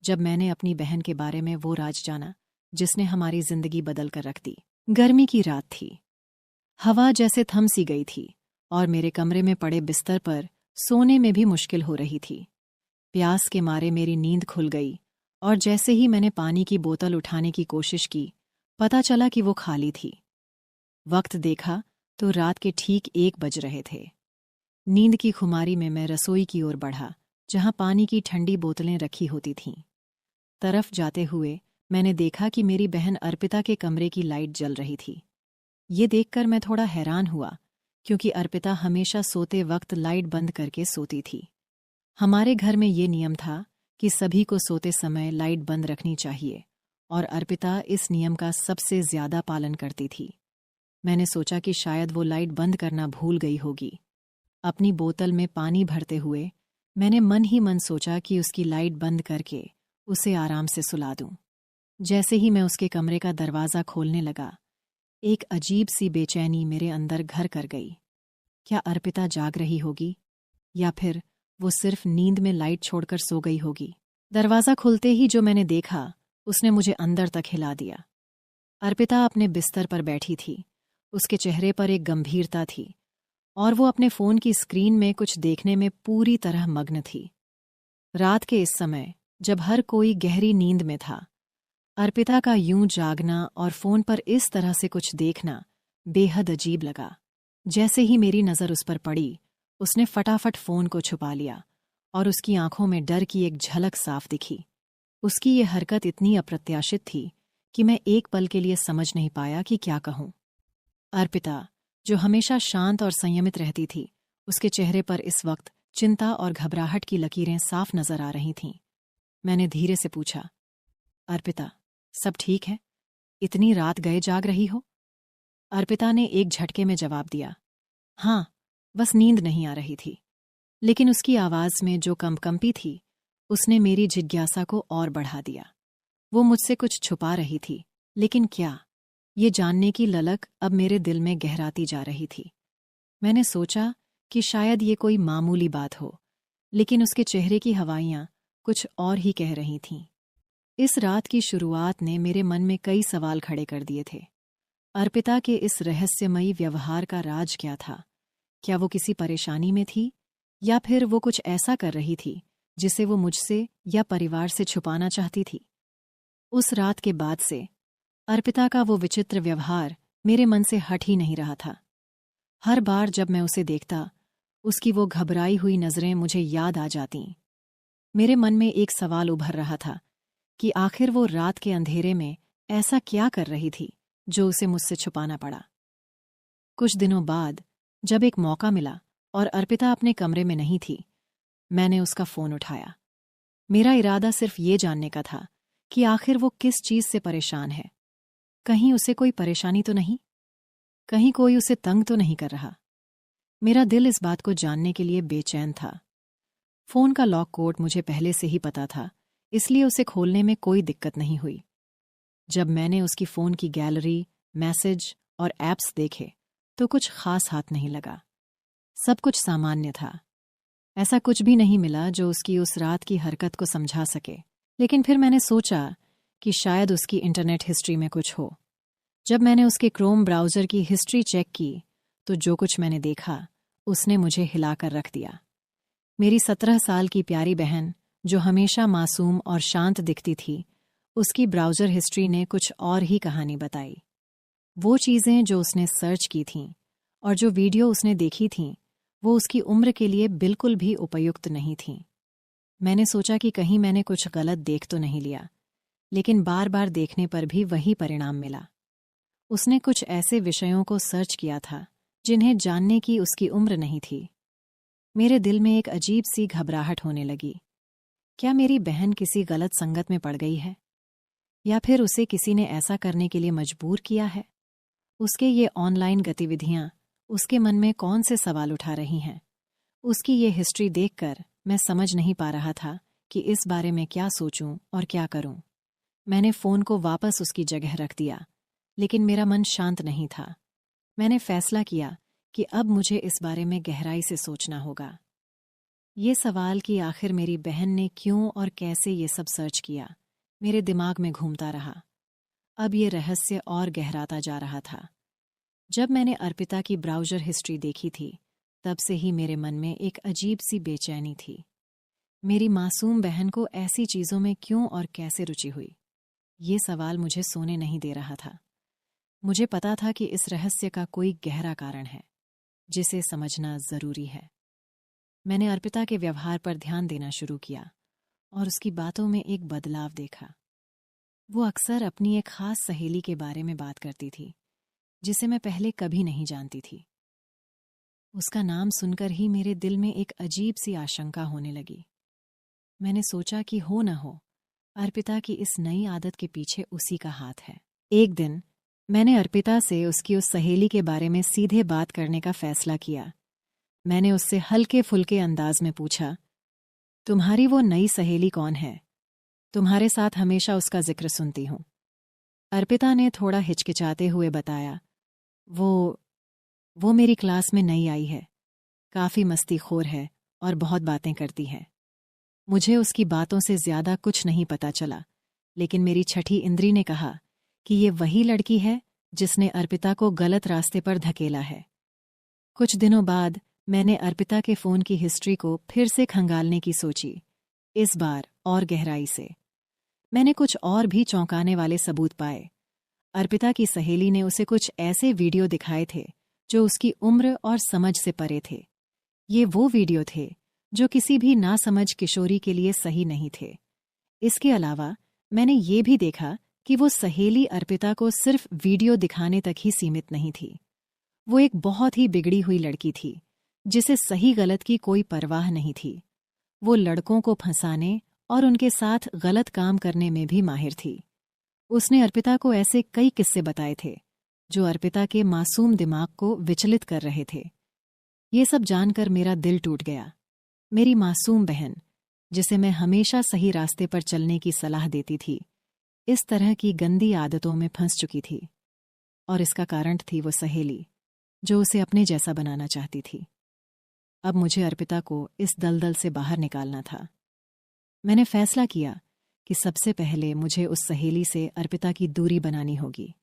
[SPEAKER 3] जब मैंने अपनी बहन के बारे में वो राज जाना जिसने हमारी जिंदगी बदल कर रख दी। गर्मी की रात थी, हवा जैसे थम सी गई थी और मेरे कमरे में पड़े बिस्तर पर सोने में भी मुश्किल हो रही थी। प्यास के मारे मेरी नींद खुल गई और जैसे ही मैंने पानी की बोतल उठाने की कोशिश की, पता चला कि वो खाली थी। वक्त देखा तो रात के ठीक 1 बज रहे थे। नींद की खुमारी में मैं रसोई की ओर बढ़ा, जहां पानी की ठंडी बोतलें रखी होती थीं। तरफ जाते हुए मैंने देखा कि मेरी बहन अर्पिता के कमरे की लाइट जल रही थी। ये देखकर मैं थोड़ा हैरान हुआ, क्योंकि अर्पिता हमेशा सोते वक्त लाइट बंद करके सोती थी। हमारे घर में ये नियम था कि सभी को सोते समय लाइट बंद रखनी चाहिए, और अर्पिता इस नियम का सबसे ज्यादा पालन करती थी। मैंने सोचा कि शायद वो लाइट बंद करना भूल गई होगी। अपनी बोतल में पानी भरते हुए मैंने मन ही मन सोचा कि उसकी लाइट बंद करके उसे आराम से सुला दूं। जैसे ही मैं उसके कमरे का दरवाज़ा खोलने लगा, एक अजीब सी बेचैनी मेरे अंदर घर कर गई। क्या अर्पिता जाग रही होगी, या फिर वो सिर्फ नींद में लाइट छोड़कर सो गई होगी? दरवाज़ा खुलते ही जो मैंने देखा, उसने मुझे अंदर तक हिला दिया। अर्पिता अपने बिस्तर पर बैठी थी। उसके चेहरे पर एक गंभीरता थी और वो अपने फ़ोन की स्क्रीन में कुछ देखने में पूरी तरह मग्न थी। रात के इस समय, जब हर कोई गहरी नींद में था, अर्पिता का यूं जागना और फ़ोन पर इस तरह से कुछ देखना बेहद अजीब लगा। जैसे ही मेरी नज़र उस पर पड़ी, उसने फटाफट फ़ोन को छुपा लिया और उसकी आंखों में डर की एक झलक साफ दिखी। उसकी ये हरकत इतनी अप्रत्याशित थी कि मैं एक पल के लिए समझ नहीं पाया कि क्या कहूँ। अर्पिता, जो हमेशा शांत और संयमित रहती थी, उसके चेहरे पर इस वक्त चिंता और घबराहट की लकीरें साफ नजर आ रही थीं। मैंने धीरे से पूछा, अर्पिता, सब ठीक है? इतनी रात गए जाग रही हो? अर्पिता ने एक झटके में जवाब दिया, हाँ, बस नींद नहीं आ रही थी। लेकिन उसकी आवाज में जो कंपकंपी थी, उसने मेरी जिज्ञासा को और बढ़ा दिया। वो मुझसे कुछ छुपा रही थी, लेकिन क्या? ये जानने की ललक अब मेरे दिल में गहराती जा रही थी। मैंने सोचा कि शायद ये कोई मामूली बात हो, लेकिन उसके चेहरे की हवाइयाँ कुछ और ही कह रही थीं। इस रात की शुरुआत ने मेरे मन में कई सवाल खड़े कर दिए थे। अर्पिता के इस रहस्यमयी व्यवहार का राज क्या था? क्या वो किसी परेशानी में थी, या फिर वो कुछ ऐसा कर रही थी जिसे वो मुझसे या परिवार से छुपाना चाहती थी? उस रात के बाद से अर्पिता का वो विचित्र व्यवहार मेरे मन से हट ही नहीं रहा था। हर बार जब मैं उसे देखता, उसकी वो घबराई हुई नज़रें मुझे याद आ जातीं। मेरे मन में एक सवाल उभर रहा था कि आखिर वो रात के अंधेरे में ऐसा क्या कर रही थी जो उसे मुझसे छुपाना पड़ा। कुछ दिनों बाद जब एक मौका मिला और अर्पिता अपने कमरे में नहीं थी, मैंने उसका फ़ोन उठाया। मेरा इरादा सिर्फ ये जानने का था कि आखिर वो किस चीज़ से परेशान है। कहीं उसे कोई परेशानी तो नहीं? कहीं कोई उसे तंग तो नहीं कर रहा? मेरा दिल इस बात को जानने के लिए बेचैन था। फ़ोन का लॉक कोड मुझे पहले से ही पता था, इसलिए उसे खोलने में कोई दिक्कत नहीं हुई। जब मैंने उसकी फ़ोन की गैलरी, मैसेज और ऐप्स देखे, तो कुछ खास हाथ नहीं लगा। सब कुछ सामान्य था। ऐसा कुछ भी नहीं मिला जो उसकी उस रात की हरकत को समझा सके। लेकिन फिर मैंने सोचा कि शायद उसकी इंटरनेट हिस्ट्री में कुछ हो। जब मैंने उसके क्रोम ब्राउज़र की हिस्ट्री चेक की, तो जो कुछ मैंने देखा, उसने मुझे हिलाकर रख दिया। मेरी 17 साल की प्यारी बहन, जो हमेशा मासूम और शांत दिखती थी, उसकी ब्राउज़र हिस्ट्री ने कुछ और ही कहानी बताई। वो चीज़ें जो उसने सर्च की थीं और जो वीडियो उसने देखी थीं, वो उसकी उम्र के लिए बिल्कुल भी उपयुक्त नहीं थीं। मैंने सोचा कि कहीं मैंने कुछ गलत देख तो नहीं लिया, लेकिन बार बार देखने पर भी वही परिणाम मिला। उसने कुछ ऐसे विषयों को सर्च किया था जिन्हें जानने की उसकी उम्र नहीं थी। मेरे दिल में एक अजीब सी घबराहट होने लगी। क्या मेरी बहन किसी गलत संगत में पड़ गई है, या फिर उसे किसी ने ऐसा करने के लिए मजबूर किया है? उसके ये ऑनलाइन गतिविधियां उसके मन में कौन से सवाल उठा रही हैं? उसकी ये हिस्ट्री देखकर मैं समझ नहीं पा रहा था कि इस बारे में क्या सोचूं और क्या करूं। मैंने फ़ोन को वापस उसकी जगह रख दिया, लेकिन मेरा मन शांत नहीं था। मैंने फैसला किया कि अब मुझे इस बारे में गहराई से सोचना होगा। ये सवाल कि आखिर मेरी बहन ने क्यों और कैसे ये सब सर्च किया मेरे दिमाग में घूमता रहा। अब ये रहस्य और गहराता जा रहा था। जब मैंने अर्पिता की ब्राउज़र हिस्ट्री देखी थी, तब से ही मेरे मन में एक अजीब सी बेचैनी थी। मेरी मासूम बहन को ऐसी चीज़ों में क्यों और कैसे रुचि हुई? ये सवाल मुझे सोने नहीं दे रहा था। मुझे पता था कि इस रहस्य का कोई गहरा कारण है, जिसे समझना ज़रूरी है। मैंने अर्पिता के व्यवहार पर ध्यान देना शुरू किया और उसकी बातों में एक बदलाव देखा। वो अक्सर अपनी एक खास सहेली के बारे में बात करती थी, जिसे मैं पहले कभी नहीं जानती थी। उसका नाम सुनकर ही मेरे दिल में एक अजीब सी आशंका होने लगी। मैंने सोचा कि हो न हो, अर्पिता की इस नई आदत के पीछे उसी का हाथ है। एक दिन मैंने अर्पिता से उसकी उस सहेली के बारे में सीधे बात करने का फैसला किया। मैंने उससे हल्के फुल्के अंदाज में पूछा, तुम्हारी वो नई सहेली कौन है? तुम्हारे साथ हमेशा उसका जिक्र सुनती हूं। अर्पिता ने थोड़ा हिचकिचाते हुए बताया, वो मेरी क्लास में नई आई है, काफ़ी मस्तीखोर है और बहुत बातें करती है। मुझे उसकी बातों से ज्यादा कुछ नहीं पता चला, लेकिन मेरी छठी इंद्री ने कहा कि ये वही लड़की है जिसने अर्पिता को गलत रास्ते पर धकेला है। कुछ दिनों बाद मैंने अर्पिता के फ़ोन की हिस्ट्री को फिर से खंगालने की सोची, इस बार और गहराई से। मैंने कुछ और भी चौंकाने वाले सबूत पाए। अर्पिता की सहेली ने उसे कुछ ऐसे वीडियो दिखाए थे जो उसकी उम्र और समझ से परे थे। ये वो वीडियो थे जो किसी भी नासमझ किशोरी के लिए सही नहीं थे। इसके अलावा मैंने ये भी देखा कि वो सहेली अर्पिता को सिर्फ वीडियो दिखाने तक ही सीमित नहीं थी। वो एक बहुत ही बिगड़ी हुई लड़की थी, जिसे सही गलत की कोई परवाह नहीं थी। वो लड़कों को फंसाने और उनके साथ गलत काम करने में भी माहिर थी। उसने अर्पिता को ऐसे कई किस्से बताए थे जो अर्पिता के मासूम दिमाग को विचलित कर रहे थे। ये सब जानकर मेरा दिल टूट गया। मेरी मासूम बहन, जिसे मैं हमेशा सही रास्ते पर चलने की सलाह देती थी, इस तरह की गंदी आदतों में फंस चुकी थी। और इसका कारण थी वो सहेली, जो उसे अपने जैसा बनाना चाहती थी। अब मुझे अर्पिता को इस दलदल से बाहर निकालना था। मैंने फैसला किया कि सबसे पहले मुझे उस सहेली से अर्पिता की दूरी बनानी होगी,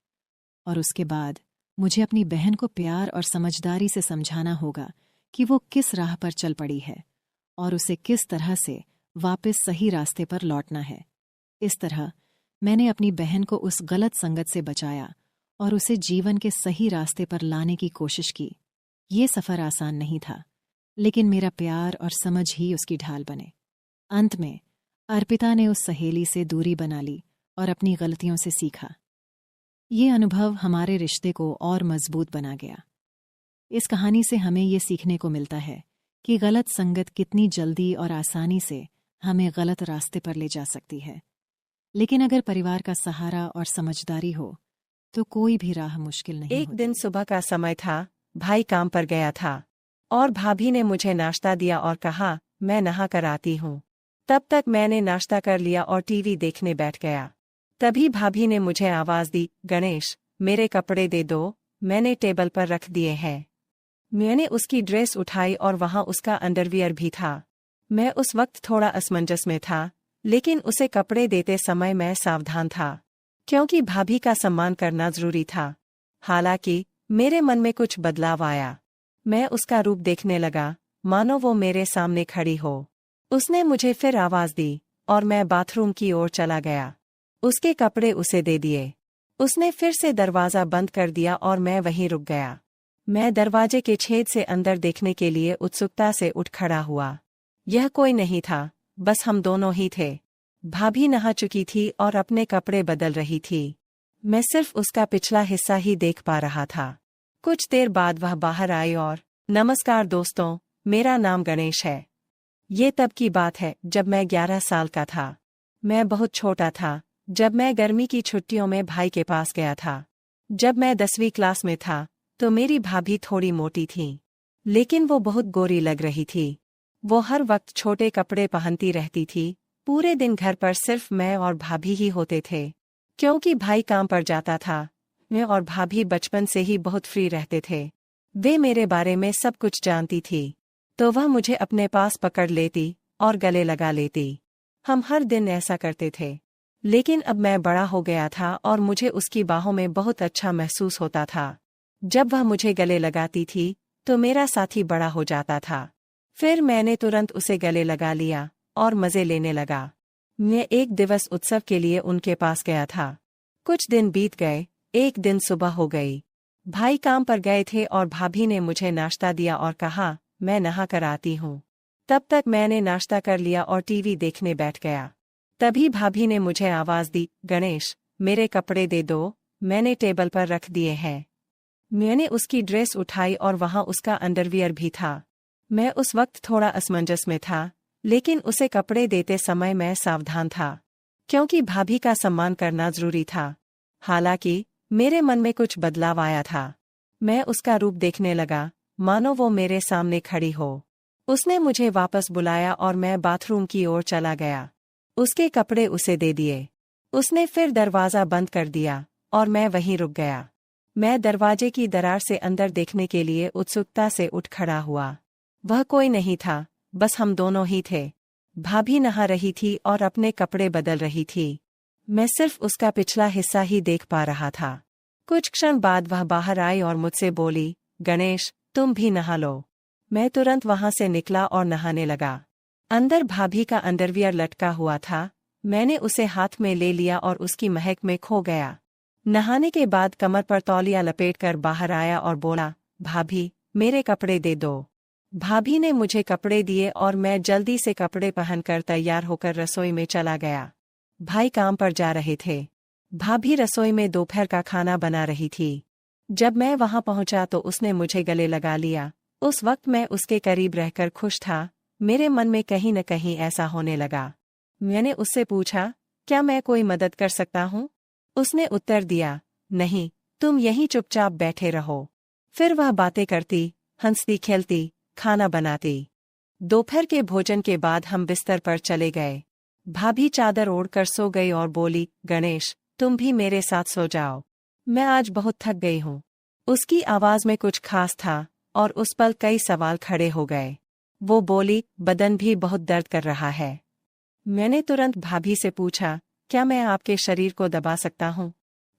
[SPEAKER 3] और उसके बाद मुझे अपनी बहन को प्यार और समझदारी से समझाना होगा कि वो किस राह पर चल पड़ी है और उसे किस तरह से वापस सही रास्ते पर लौटना है। इस तरह मैंने अपनी बहन को उस गलत संगत से बचाया और उसे जीवन के सही रास्ते पर लाने की कोशिश की। ये सफ़र आसान नहीं था, लेकिन मेरा प्यार और समझ ही उसकी ढाल बने। अंत में अर्पिता ने उस सहेली से दूरी बना ली और अपनी गलतियों से सीखा। ये अनुभव हमारे रिश्ते को और मजबूत बना गया। इस कहानी से हमें ये सीखने को मिलता है कि गलत संगत कितनी जल्दी और आसानी से हमें गलत रास्ते पर ले जा सकती है, लेकिन अगर परिवार का सहारा और समझदारी हो तो कोई भी राह मुश्किल नहीं
[SPEAKER 1] एक
[SPEAKER 3] होती।
[SPEAKER 1] दिन सुबह का समय था, भाई काम पर गया था और भाभी ने मुझे नाश्ता दिया और कहा, मैं नहा कर आती हूँ। तब तक मैंने नाश्ता कर लिया और टीवी देखने बैठ गया। तभी भाभी ने मुझे आवाज दी, गणेश, मेरे कपड़े दे दो, मैंने टेबल पर रख दिए हैं। मैंने उसकी ड्रेस उठाई और वहां उसका अंडरवियर भी था। मैं उस वक्त थोड़ा असमंजस में था, लेकिन उसे कपड़े देते समय मैं सावधान था, क्योंकि भाभी का सम्मान करना जरूरी था। हालांकि मेरे मन में कुछ बदलाव आया। मैं उसका रूप देखने लगा, मानो वो मेरे सामने खड़ी हो। उसने मुझे फिर आवाज दी और मैं बाथरूम की ओर चला गया। उसके कपड़े उसे दे दिए। उसने फिर से दरवाजा बंद कर दिया और मैं वहीं रुक गया। मैं दरवाजे के छेद से अंदर देखने के लिए उत्सुकता से उठ खड़ा हुआ। यह कोई नहीं था, बस हम दोनों ही थे। भाभी नहा चुकी थी और अपने कपड़े बदल रही थी। मैं सिर्फ उसका पिछला हिस्सा ही देख पा रहा था। कुछ देर बाद वह बाहर आई और, नमस्कार दोस्तों, मेरा नाम गणेश है। ये तब की बात है जब मैं 11 साल का था। मैं बहुत छोटा था जब मैं गर्मी की छुट्टियों में भाई के पास गया था। जब मैं 10वीं क्लास में था तो मेरी भाभी थोड़ी मोटी थी, लेकिन वो बहुत गोरी लग रही थी। वो हर वक्त छोटे कपड़े पहनती रहती थी। पूरे दिन घर पर सिर्फ मैं और भाभी ही होते थे, क्योंकि भाई काम पर जाता था। मैं और भाभी बचपन से ही बहुत फ्री रहते थे। वे मेरे बारे में सब कुछ जानती थी, तो वह मुझे अपने पास पकड़ लेती और गले लगा लेती। हम हर दिन ऐसा करते थे। लेकिन अब मैं बड़ा हो गया था और मुझे उसकी बाहों में बहुत अच्छा महसूस होता था। जब वह मुझे गले लगाती थी तो मेरा साथी बड़ा हो जाता था। फिर मैंने तुरंत उसे गले लगा लिया और मज़े लेने लगा। मैं एक दिवस उत्सव के लिए उनके पास गया था। कुछ दिन बीत गए। एक दिन सुबह हो गई। भाई काम पर गए थे और भाभी ने मुझे नाश्ता दिया और कहा, मैं नहा कर आती हूँ। तब तक मैंने नाश्ता कर लिया और टीवी देखने बैठ गया। तभी भाभी ने मुझे आवाज़ दी, गणेश, मेरे कपड़े दे दो, मैंने टेबल पर रख दिए हैं। मैंने उसकी ड्रेस उठाई और वहाँ उसका अंडरवियर भी था। मैं उस वक्त थोड़ा असमंजस में था, लेकिन उसे कपड़े देते समय मैं सावधान था, क्योंकि भाभी का सम्मान करना जरूरी था। हालांकि मेरे मन में कुछ बदलाव आया था। मैं उसका रूप देखने लगा, मानो वो मेरे सामने खड़ी हो। उसने मुझे वापस बुलाया और मैं बाथरूम की ओर चला गया। उसके कपड़े उसे दे दिए। उसने फिर दरवाज़ा बंद कर दिया और मैं वहीं रुक गया। मैं दरवाजे की दरार से अंदर देखने के लिए उत्सुकता से उठ खड़ा हुआ। वह कोई नहीं था, बस हम दोनों ही थे। भाभी नहा रही थी और अपने कपड़े बदल रही थी। मैं सिर्फ उसका पिछला हिस्सा ही देख पा रहा था। कुछ क्षण बाद वह बाहर आई और मुझसे बोली, गणेश, तुम भी नहा लो। मैं तुरंत वहां से निकला और नहाने लगा। अंदर भाभी का अंडरवियर लटका हुआ था। मैंने उसे हाथ में ले लिया और उसकी महक में खो गया। नहाने के बाद कमर पर तौलिया लपेटकर बाहर आया और बोला, भाभी, मेरे कपड़े दे दो। भाभी ने मुझे कपड़े दिए और मैं जल्दी से कपड़े पहनकर तैयार होकर रसोई में चला गया। भाई काम पर जा रहे थे। भाभी रसोई में दोपहर का खाना बना रही थी। जब मैं वहां पहुंचा तो उसने मुझे गले लगा लिया। उस वक्त मैं उसके करीब रहकर खुश था। मेरे मन में कहीं न कहीं ऐसा होने लगा। मैंने उससे पूछा, क्या मैं कोई मदद कर सकता हूँ? उसने उत्तर दिया, नहीं, तुम यहीं चुपचाप बैठे रहो। फिर वह बातें करती, हंसती खेलती, खाना बनाती। दोपहर के भोजन के बाद हम बिस्तर पर चले गए। भाभी चादर ओढ़कर सो गई और बोली, गणेश, तुम भी मेरे साथ सो जाओ, मैं आज बहुत थक गई हूँ। उसकी आवाज में कुछ खास था और उस पल कई सवाल खड़े हो गए। वो बोली, बदन भी बहुत दर्द कर रहा है। मैंने तुरंत भाभी से पूछा, क्या मैं आपके शरीर को दबा सकता हूँ,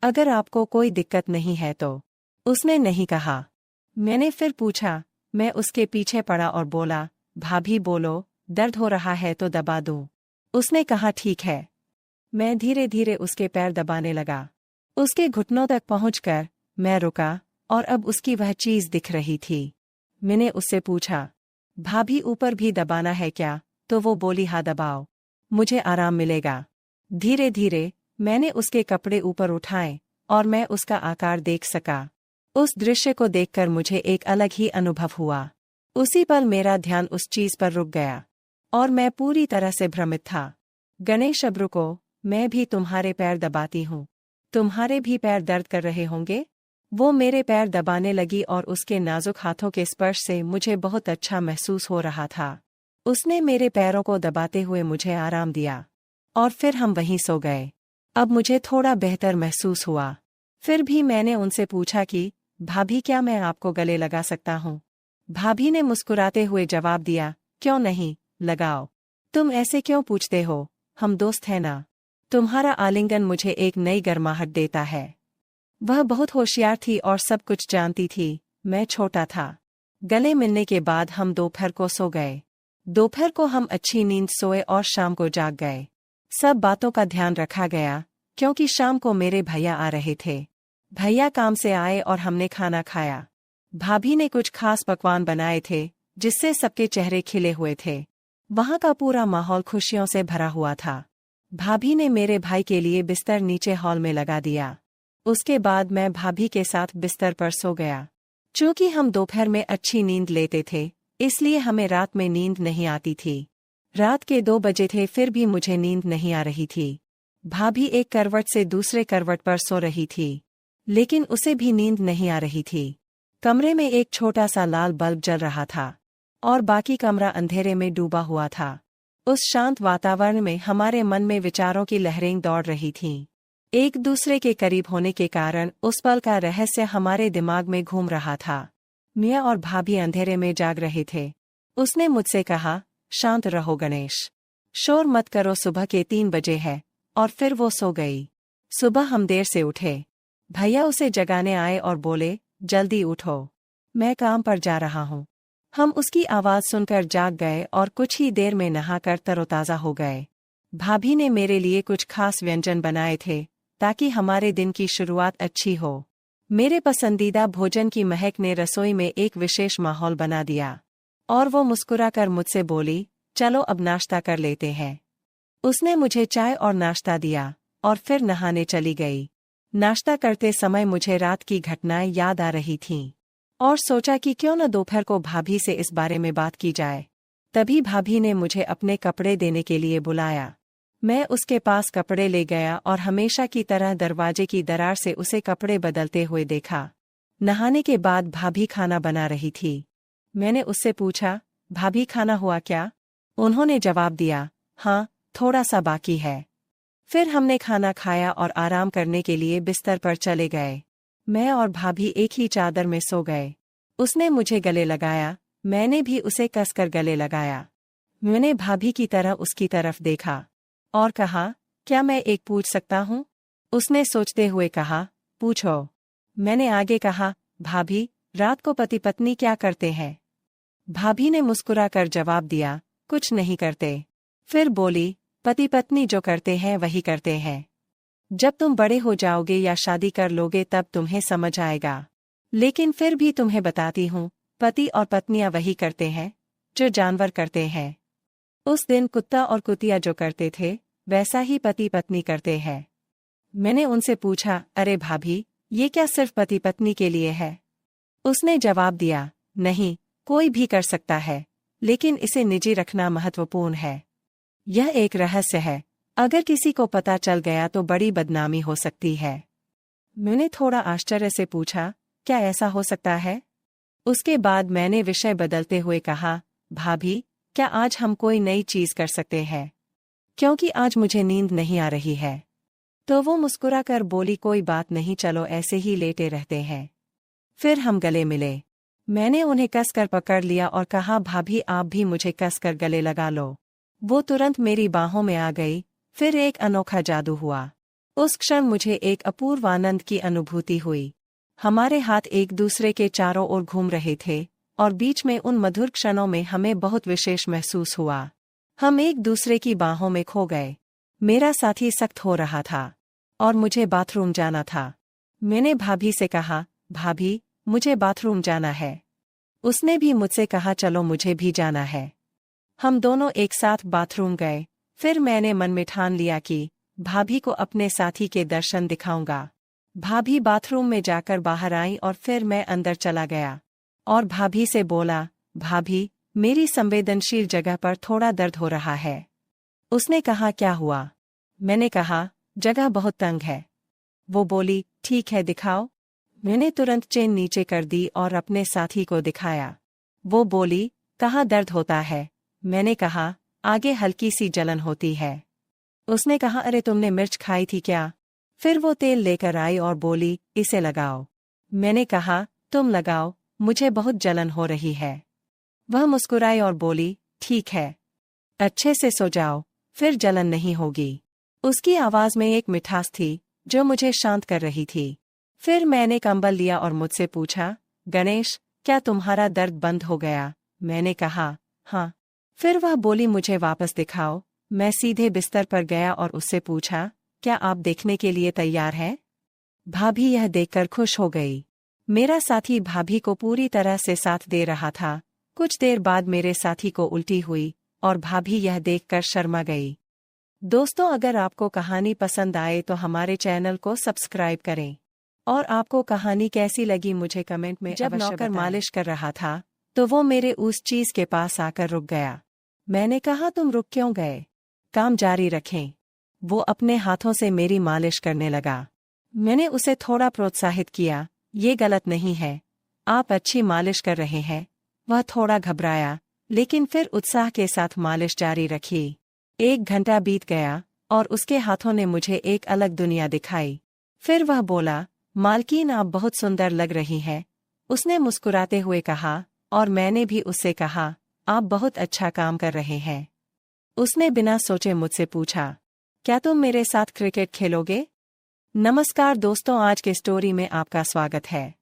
[SPEAKER 1] अगर आपको कोई दिक्कत नहीं है तो? उसने नहीं कहा। मैंने फिर पूछा। मैं उसके पीछे पड़ा और बोला, भाभी बोलो, दर्द हो रहा है तो दबा दूं। उसने कहा, ठीक है। मैं धीरे धीरे उसके पैर दबाने लगा। उसके घुटनों तक पहुंचकर मैं रुका और अब उसकी वह चीज दिख रही थी। मैंने उससे पूछा, भाभी ऊपर भी दबाना है क्या? तो वो बोली, हाँ दबाओ, मुझे आराम मिलेगा। धीरे धीरे मैंने उसके कपड़े ऊपर उठाए और मैं उसका आकार देख सका। उस दृश्य को देखकर मुझे एक अलग ही अनुभव हुआ। उसी पल मेरा ध्यान उस चीज पर रुक गया और मैं पूरी तरह से भ्रमित था। गणेश, अब रुको, मैं भी तुम्हारे पैर दबाती हूँ। तुम्हारे भी पैर दर्द कर रहे होंगे? वो मेरे पैर दबाने लगी और उसके नाजुक हाथों के स्पर्श से मुझे बहुत अच्छा महसूस हो रहा था। उसने मेरे पैरों को दबाते हुए मुझे आराम दिया और फिर हम वहीं सो गए। अब मुझे थोड़ा बेहतर महसूस हुआ। फिर भी मैंने उनसे पूछा कि भाभी, क्या मैं आपको गले लगा सकता हूँ? भाभी ने मुस्कुराते हुए जवाब दिया, क्यों नहीं, लगाओ। तुम ऐसे क्यों पूछते हो, हम दोस्त हैं ना। तुम्हारा आलिंगन मुझे एक नई गर्माहट देता है। वह बहुत होशियार थी और सब कुछ जानती थी। मैं छोटा था। गले मिलने के बाद हम दोपहर को सो गए। दोपहर को हम अच्छी नींद सोए और शाम को जाग गए। सब बातों का ध्यान रखा गया क्योंकि शाम को मेरे भैया आ रहे थे। भैया काम से आए और हमने खाना खाया। भाभी ने कुछ खास पकवान बनाए थे जिससे सबके चेहरे खिले हुए थे। वहाँ का पूरा माहौल खुशियों से भरा हुआ था। भाभी ने मेरे भाई के लिए बिस्तर नीचे हॉल में लगा दिया। उसके बाद मैं भाभी के साथ बिस्तर पर सो गया। चूंकि हम दोपहर में अच्छी नींद लेते थे, इसलिए हमें रात में नींद नहीं आती थी। रात के 2 बजे थे, फिर भी मुझे नींद नहीं आ रही थी। भाभी एक करवट से दूसरे करवट पर सो रही थी, लेकिन उसे भी नींद नहीं आ रही थी। कमरे में एक छोटा सा लाल बल्ब जल रहा था और बाकी कमरा अंधेरे में डूबा हुआ था। उस शांत वातावरण में हमारे मन में विचारों की लहरें दौड़ रही थीं। एक दूसरे के करीब होने के कारण उस पल का रहस्य हमारे दिमाग में घूम रहा था। मैं और भाभी अंधेरे में जाग रहे थे। उसने मुझसे कहा, शांत रहो गणेश, शोर मत करो, सुबह के 3 बजे है। और फिर वो सो गई। सुबह हम देर से उठे। भैया उसे जगाने आए और बोले, जल्दी उठो, मैं काम पर जा रहा हूँ। हम उसकी आवाज़ सुनकर जाग गए और कुछ ही देर में नहाकर तरोताज़ा हो गए। भाभी ने मेरे लिए कुछ खास व्यंजन बनाए थे ताकि हमारे दिन की शुरुआत अच्छी हो। मेरे पसंदीदा भोजन की महक ने रसोई में एक विशेष माहौल बना दिया। और वो मुस्कुराकर मुझसे बोली, चलो अब नाश्ता कर लेते हैं। उसने मुझे चाय और नाश्ता दिया और फिर नहाने चली गई। नाश्ता करते समय मुझे रात की घटनाएं याद आ रही थीं और सोचा कि क्यों न दोपहर को भाभी से इस बारे में बात की जाए। तभी भाभी ने मुझे अपने कपड़े देने के लिए बुलाया। मैं उसके पास कपड़े ले गया और हमेशा की तरह दरवाजे की दरार से उसे कपड़े बदलते हुए देखा। नहाने के बाद भाभी खाना बना रही थी। मैंने उससे पूछा, भाभी खाना हुआ क्या? उन्होंने जवाब दिया, हाँ, थोड़ा सा बाकी है। फिर हमने खाना खाया और आराम करने के लिए बिस्तर पर चले गए। मैं और भाभी एक ही चादर में सो गए। उसने मुझे गले लगाया, मैंने भी उसे कसकर गले लगाया। मैंने भाभी की तरह उसकी तरफ देखा और कहा, क्या मैं एक पूछ सकता हूँ? उसने सोचते हुए कहा, पूछो। मैंने आगे कहा, भाभी, रात को पति पत्नी क्या करते हैं? भाभी ने मुस्कुराकर जवाब दिया, कुछ नहीं करते। फिर बोली, पति पत्नी जो करते हैं वही करते हैं। जब तुम बड़े हो जाओगे या शादी कर लोगे तब तुम्हें समझ आएगा। लेकिन फिर भी तुम्हें बताती हूँ, पति और पत्नियां वही करते हैं जो जानवर करते हैं। उस दिन कुत्ता और कुतिया जो करते थे वैसा ही पति पत्नी करते हैं। मैंने उनसे पूछा, अरे भाभी, ये क्या सिर्फ पति पत्नी के लिए है? उसने जवाब दिया, नहीं, कोई भी कर सकता है, लेकिन इसे निजी रखना महत्वपूर्ण है। यह एक रहस्य है, अगर किसी को पता चल गया तो बड़ी बदनामी हो सकती है। मैंने थोड़ा आश्चर्य से पूछा, क्या ऐसा हो सकता है? उसके बाद मैंने विषय बदलते हुए कहा, भाभी, क्या आज हम कोई नई चीज कर सकते हैं? क्योंकि आज मुझे नींद नहीं आ रही है। तो वो मुस्कुराकर बोली, कोई बात नहीं, चलो ऐसे ही लेटे रहते हैं। फिर हम गले मिले। मैंने उन्हें कसकर पकड़ लिया और कहा, भाभी आप भी मुझे कसकर गले लगा लो। वो तुरंत मेरी बाहों में आ गई। फिर एक अनोखा जादू हुआ। उस क्षण मुझे एक अपूर्व आनंद की अनुभूति हुई। हमारे हाथ एक दूसरे के चारों ओर घूम रहे थे और बीच में उन मधुर क्षणों में हमें बहुत विशेष महसूस हुआ। हम एक दूसरे की बाहों में खो गए। मेरा साथी सख्त हो रहा था और मुझे बाथरूम जाना था। मैंने भाभी से कहा, भाभी, मुझे बाथरूम जाना है। उसने भी मुझसे कहा, चलो मुझे भी जाना है। हम दोनों एक साथ बाथरूम गए। फिर मैंने मन में ठान लिया कि भाभी को अपने साथी के दर्शन दिखाऊंगा। भाभी बाथरूम में जाकर बाहर आई और फिर मैं अंदर चला गया और भाभी से बोला, भाभी, मेरी संवेदनशील जगह पर थोड़ा दर्द हो रहा है। उसने कहा, क्या हुआ? मैंने कहा, जगह बहुत तंग है। वो बोली, ठीक है, दिखाओ। मैंने तुरंत चेन नीचे कर दी और अपने साथी को दिखाया। वो बोली, कहाँ दर्द होता है? मैंने कहा, आगे हल्की सी जलन होती है। उसने कहा, अरे तुमने मिर्च खाई थी क्या? फिर वो तेल लेकर आई और बोली, इसे लगाओ। मैंने कहा, तुम लगाओ, मुझे बहुत जलन हो रही है। वह मुस्कुराई और बोली, ठीक है, अच्छे से सो जाओ, फिर जलन नहीं होगी। उसकी आवाज में एक मिठास थी जो मुझे शांत कर रही थी। फिर मैंने कंबल लिया और मुझसे पूछा, गणेश, क्या तुम्हारा दर्द बंद हो गया? मैंने कहा, हाँ। फिर वह बोली, मुझे वापस दिखाओ। मैं सीधे बिस्तर पर गया और उससे पूछा, क्या आप देखने के लिए तैयार हैं? भाभी यह देखकर खुश हो गई। मेरा साथी भाभी को पूरी तरह से साथ दे रहा था। कुछ देर बाद मेरे साथी को उल्टी हुई और भाभी यह देखकर शर्मा गई। दोस्तों, अगर आपको कहानी पसंद आए तो हमारे चैनल को सब्सक्राइब करें और आपको कहानी कैसी लगी मुझे कमेंट में अवश्य बताएं। जब नौकर मालिश कर रहा था तो वो मेरे उस चीज के पास आकर रुक गया। मैंने कहा, तुम रुक क्यों गए? काम जारी रखें। वो अपने हाथों से मेरी मालिश करने लगा। मैंने उसे थोड़ा प्रोत्साहित किया, ये गलत नहीं है, आप अच्छी मालिश कर रहे हैं। वह थोड़ा घबराया, लेकिन फिर उत्साह के साथ मालिश जारी रखी। 1 घंटा बीत गया और उसके हाथों ने मुझे एक अलग दुनिया दिखाई। फिर वह बोला, मालकिन, आप बहुत सुंदर लग रही हैं। उसने मुस्कुराते हुए कहा और मैंने भी उससे कहा, आप बहुत अच्छा काम कर रहे हैं। उसने बिना सोचे मुझसे पूछा, क्या तुम मेरे साथ क्रिकेट खेलोगे? नमस्कार दोस्तों, आज के स्टोरी में आपका स्वागत है।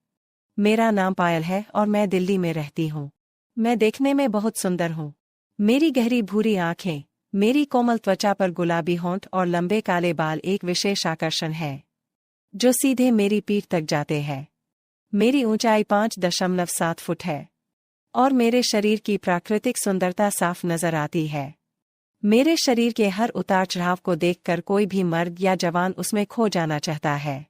[SPEAKER 1] मेरा नाम पायल है और मैं दिल्ली में रहती हूँ। मैं देखने में बहुत सुंदर हूँ। मेरी गहरी भूरी आंखें, मेरी कोमल त्वचा पर गुलाबी होंठ और लंबे काले बाल एक विशेष आकर्षण है, जो सीधे मेरी पीठ तक जाते हैं। मेरी ऊंचाई 5.7 फुट है और मेरे शरीर की प्राकृतिक सुंदरता साफ नजर आती है। मेरे शरीर के हर उतार चढ़ाव को देखकर कोई भी मर्द या जवान उसमें खो जाना चाहता है।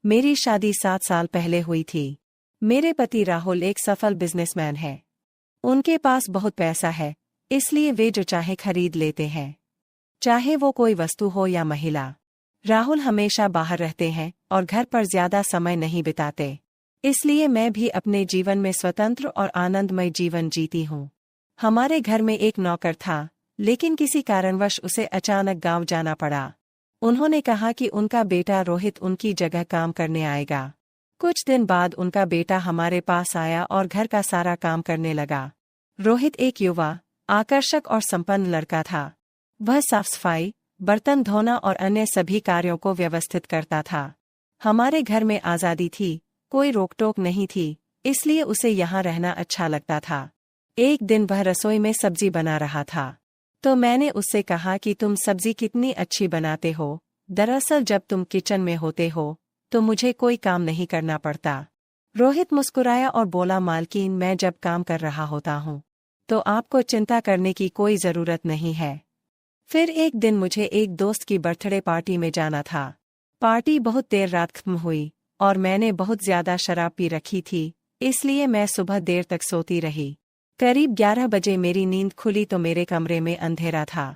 [SPEAKER 1] मेरी शादी 7 साल पहले हुई थी। मेरे पति राहुल एक सफल बिजनेसमैन है। उनके पास बहुत पैसा है, इसलिए वे जो चाहे खरीद लेते हैं, चाहे वो कोई वस्तु हो या महिला। राहुल हमेशा बाहर रहते हैं और घर पर ज्यादा समय नहीं बिताते, इसलिए मैं भी अपने जीवन में स्वतंत्र और आनंदमय जीवन जीती हूँ। हमारे घर में एक नौकर था, लेकिन किसी कारणवश उसे अचानक गांव जाना पड़ा। उन्होंने कहा कि उनका बेटा रोहित उनकी जगह काम करने आएगा। कुछ दिन बाद उनका बेटा हमारे पास आया और घर का सारा काम करने लगा। रोहित एक युवा, आकर्षक और संपन्न लड़का था। वह साफ सफाई, बर्तन धोना और अन्य सभी कार्यों को व्यवस्थित करता था। हमारे घर में आज़ादी थी, कोई रोक-टोक नहीं थी, इसलिए उसे यहाँ रहना अच्छा लगता था। एक दिन वह रसोई में सब्जी बना रहा था, तो मैंने उससे कहा कि तुम सब्जी कितनी अच्छी बनाते हो। दरअसल जब तुम किचन में होते हो तो मुझे कोई काम नहीं करना पड़ता। रोहित मुस्कुराया और बोला, मालकिन, मैं जब काम कर रहा होता हूँ तो आपको चिंता करने की कोई जरूरत नहीं है। फिर एक दिन मुझे एक दोस्त की बर्थडे पार्टी में जाना था। पार्टी बहुत देर रात खत्म हुई और मैंने बहुत ज्यादा शराब पी रखी थी, इसलिए मैं सुबह देर तक सोती रही। करीब 11 बजे मेरी नींद खुली तो मेरे कमरे में अंधेरा था।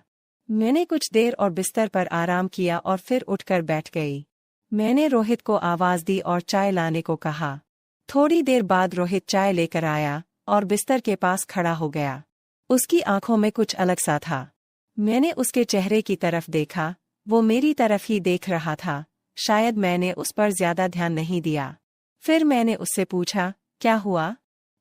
[SPEAKER 1] मैंने कुछ देर और बिस्तर पर आराम किया और फिर उठकर बैठ गई। मैंने रोहित को आवाज दी और चाय लाने को कहा। थोड़ी देर बाद रोहित चाय लेकर आया और बिस्तर के पास खड़ा हो गया। उसकी आंखों में कुछ अलग सा था। मैंने उसके चेहरे की तरफ देखा, वो मेरी तरफ ही देख रहा था। शायद मैंने उस पर ज्यादा ध्यान नहीं दिया। फिर मैंने उससे पूछा, क्या हुआ?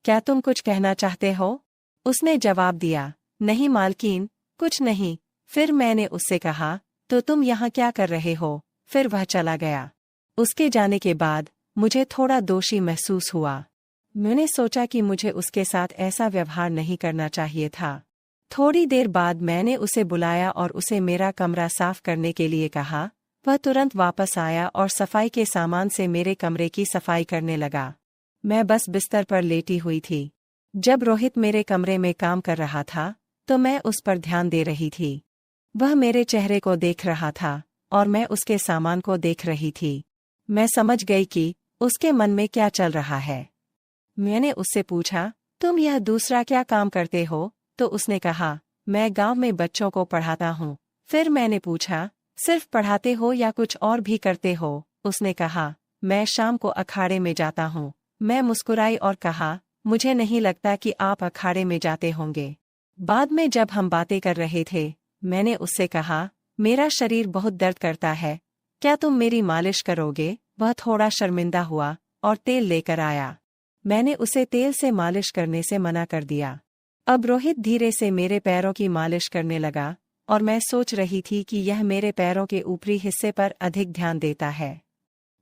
[SPEAKER 1] क्या तुम कुछ कहना चाहते हो? उसने जवाब दिया, नहीं मालकिन, कुछ नहीं। फिर मैंने उससे कहा, तो तुम यहाँ क्या कर रहे हो? फिर वह चला गया। उसके जाने के बाद मुझे थोड़ा दोषी महसूस हुआ। मैंने सोचा कि मुझे उसके साथ ऐसा व्यवहार नहीं करना चाहिए था। थोड़ी देर बाद मैंने उसे बुलाया और उसे मेरा कमरा साफ करने के लिए कहा। वह तुरंत वापस आया और सफाई के सामान से मेरे कमरे की सफाई करने लगा। मैं बस बिस्तर पर लेटी हुई थी। जब रोहित मेरे कमरे में काम कर रहा था तो मैं उस पर ध्यान दे रही थी। वह मेरे चेहरे को देख रहा था और मैं उसके सामान को देख रही थी। मैं समझ गई कि उसके मन में क्या चल रहा है। मैंने उससे पूछा, तुम यह दूसरा क्या काम करते हो? तो उसने कहा, मैं गांव में बच्चों को पढ़ाता हूँ। फिर मैंने पूछा, सिर्फ पढ़ाते हो या कुछ और भी करते हो? उसने कहा, मैं शाम को अखाड़े में जाता हूँ। मैं मुस्कुराई और कहा, मुझे नहीं लगता कि आप अखाड़े में जाते होंगे। बाद में जब हम बातें कर रहे थे, मैंने उससे कहा, मेरा शरीर बहुत दर्द करता है, क्या तुम मेरी मालिश करोगे? वह थोड़ा शर्मिंदा हुआ और तेल लेकर आया। मैंने उसे तेल से मालिश करने से मना कर दिया। अब रोहित धीरे से मेरे पैरों की मालिश करने लगा और मैं सोच रही थी कि यह मेरे पैरों के ऊपरी हिस्से पर अधिक ध्यान देता है।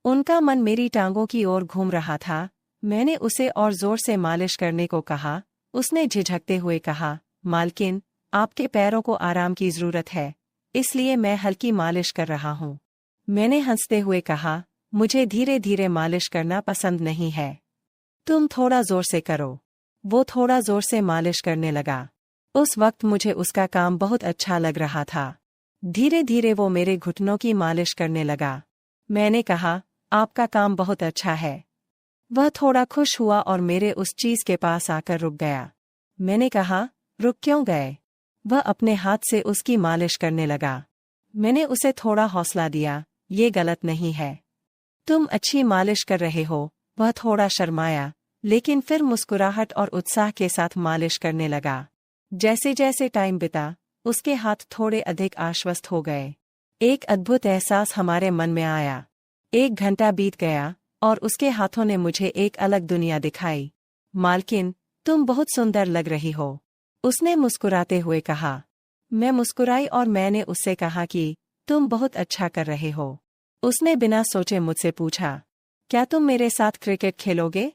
[SPEAKER 1] उनका मन मेरी टांगों की ओर घूम रहा था। मैंने उसे और जोर से मालिश करने को कहा। उसने झिझकते हुए कहा, मालकिन, आपके पैरों को आराम की जरूरत है, इसलिए मैं हल्की मालिश कर रहा हूँ। मैंने हंसते हुए कहा, मुझे धीरे धीरे मालिश करना पसंद नहीं है, तुम थोड़ा जोर से करो। वो थोड़ा जोर से मालिश करने लगा। उस वक्त मुझे उसका काम बहुत अच्छा लग रहा था। धीरे धीरे वो मेरे घुटनों की मालिश करने लगा। मैंने कहा, आपका काम बहुत अच्छा है। वह थोड़ा खुश हुआ और मेरे उस चीज के पास आकर रुक गया। मैंने कहा, रुक क्यों गए? वह अपने हाथ से उसकी मालिश करने लगा। मैंने उसे थोड़ा हौसला दिया, ये गलत नहीं है, तुम अच्छी मालिश कर रहे हो। वह थोड़ा शर्माया, लेकिन फिर मुस्कुराहट और उत्साह के साथ मालिश करने लगा। जैसे जैसे टाइम बिता, उसके हाथ थोड़े अधिक आश्वस्त हो गए। एक अद्भुत एहसास हमारे मन में आया। 1 घंटा बीत गया और उसके हाथों ने मुझे एक अलग दुनिया दिखाई। मालकिन, तुम बहुत सुंदर लग रही हो। उसने मुस्कुराते हुए कहा। मैं मुस्कुराई और मैंने उससे कहा कि तुम बहुत अच्छा कर रहे हो। उसने बिना सोचे मुझसे पूछा, क्या तुम मेरे साथ क्रिकेट खेलोगे?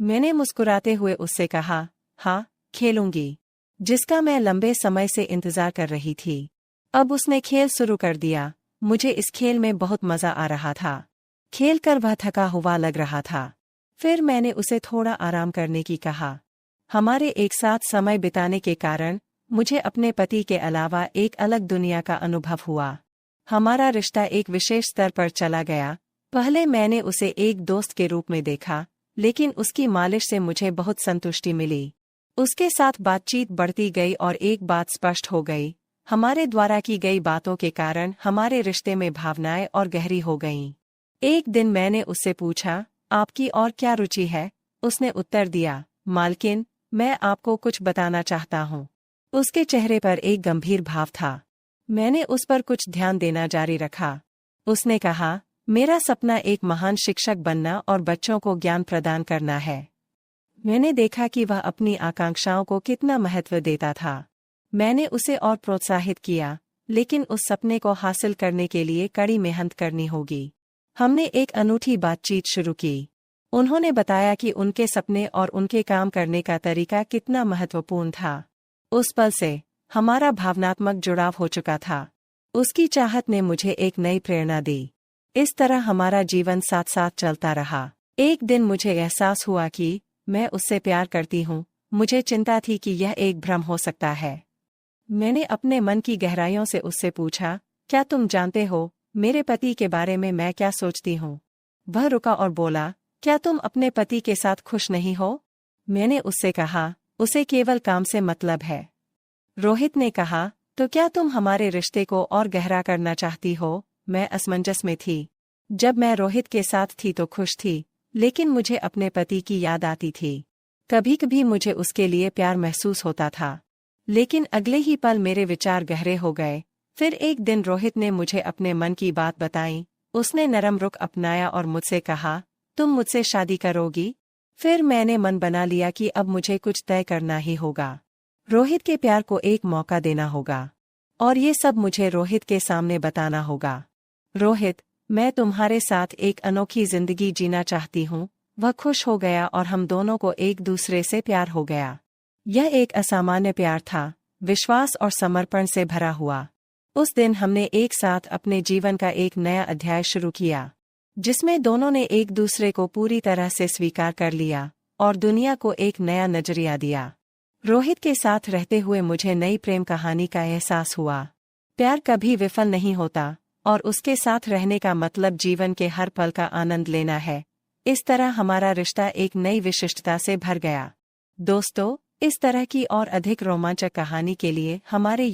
[SPEAKER 1] मैंने मुस्कुराते हुए उससे कहा, हाँ, खेलूंगी, जिसका मैं लंबे समय से इंतजार कर रही थी। अब उसने खेल शुरू कर दिया। मुझे इस खेल में बहुत मजा आ रहा था। खेल कर वह थका हुआ लग रहा था। फिर मैंने उसे थोड़ा आराम करने की कहा। हमारे एक साथ समय बिताने के कारण मुझे अपने पति के अलावा एक अलग दुनिया का अनुभव हुआ। हमारा रिश्ता एक विशेष स्तर पर चला गया। पहले मैंने उसे एक दोस्त के रूप में देखा, लेकिन उसकी मालिश से मुझे बहुत संतुष्टि मिली। उसके साथ बातचीत बढ़ती गई और एक बात स्पष्ट हो गई, हमारे द्वारा की गई बातों के कारण हमारे रिश्ते में भावनाएं और गहरी हो गईं। एक दिन मैंने उससे पूछा, आपकी और क्या रुचि है? उसने उत्तर दिया, मालकिन, मैं आपको कुछ बताना चाहता हूँ। उसके चेहरे पर एक गंभीर भाव था। मैंने उस पर कुछ ध्यान देना जारी रखा। उसने कहा, मेरा सपना एक महान शिक्षक बनना और बच्चों को ज्ञान प्रदान करना है। मैंने देखा कि वह अपनी आकांक्षाओं को कितना महत्व देता था। मैंने उसे और प्रोत्साहित किया, लेकिन उस सपने को हासिल करने के लिए कड़ी मेहनत करनी होगी। हमने एक अनूठी बातचीत शुरू की। उन्होंने बताया कि उनके सपने और उनके काम करने का तरीका कितना महत्वपूर्ण था। उस पल से हमारा भावनात्मक जुड़ाव हो चुका था। उसकी चाहत ने मुझे एक नई प्रेरणा दी। इस तरह हमारा जीवन साथ साथ चलता रहा। एक दिन मुझे एहसास हुआ कि मैं उससे प्यार करती हूँ। मुझे चिंता थी कि यह एक भ्रम हो सकता है। मैंने अपने मन की गहराइयों से उससे पूछा, क्या तुम जानते हो मेरे पति के बारे में मैं क्या सोचती हूँ? वह रुका और बोला, क्या तुम अपने पति के साथ खुश नहीं हो? मैंने उससे कहा, उसे केवल काम से मतलब है। रोहित ने कहा, तो क्या तुम हमारे रिश्ते को और गहरा करना चाहती हो? मैं असमंजस में थी। जब मैं रोहित के साथ थी तो खुश थी, लेकिन मुझे अपने पति की याद आती थी। कभी कभी मुझे उसके लिए प्यार महसूस होता था, लेकिन अगले ही पल मेरे विचार गहरे हो गए। फिर एक दिन रोहित ने मुझे अपने मन की बात बताई। उसने नरम रुख अपनाया और मुझसे कहा, तुम मुझसे शादी करोगी? फिर मैंने मन बना लिया कि अब मुझे कुछ तय करना ही होगा। रोहित के प्यार को एक मौका देना होगा, और ये सब मुझे रोहित के सामने बताना होगा। रोहित, मैं तुम्हारे साथ एक अनोखी जिंदगी जीना चाहती हूँ। वह खुश हो गया और हम दोनों को एक दूसरे से प्यार हो गया। यह एक असामान्य प्यार था, विश्वास और समर्पण से भरा हुआ। उस दिन हमने एक साथ अपने जीवन का एक नया अध्याय शुरू किया, जिसमें दोनों ने एक दूसरे को पूरी तरह से स्वीकार कर लिया और दुनिया को एक नया नजरिया दिया। रोहित के साथ रहते हुए मुझे नई प्रेम कहानी का एहसास हुआ। प्यार कभी विफल नहीं होता, और उसके साथ रहने का मतलब जीवन के हर पल का आनंद लेना है। इस तरह हमारा रिश्ता एक नई विशिष्टता से भर गया। दोस्तों, इस तरह की और अधिक रोमांचक कहानी के लिए हमारे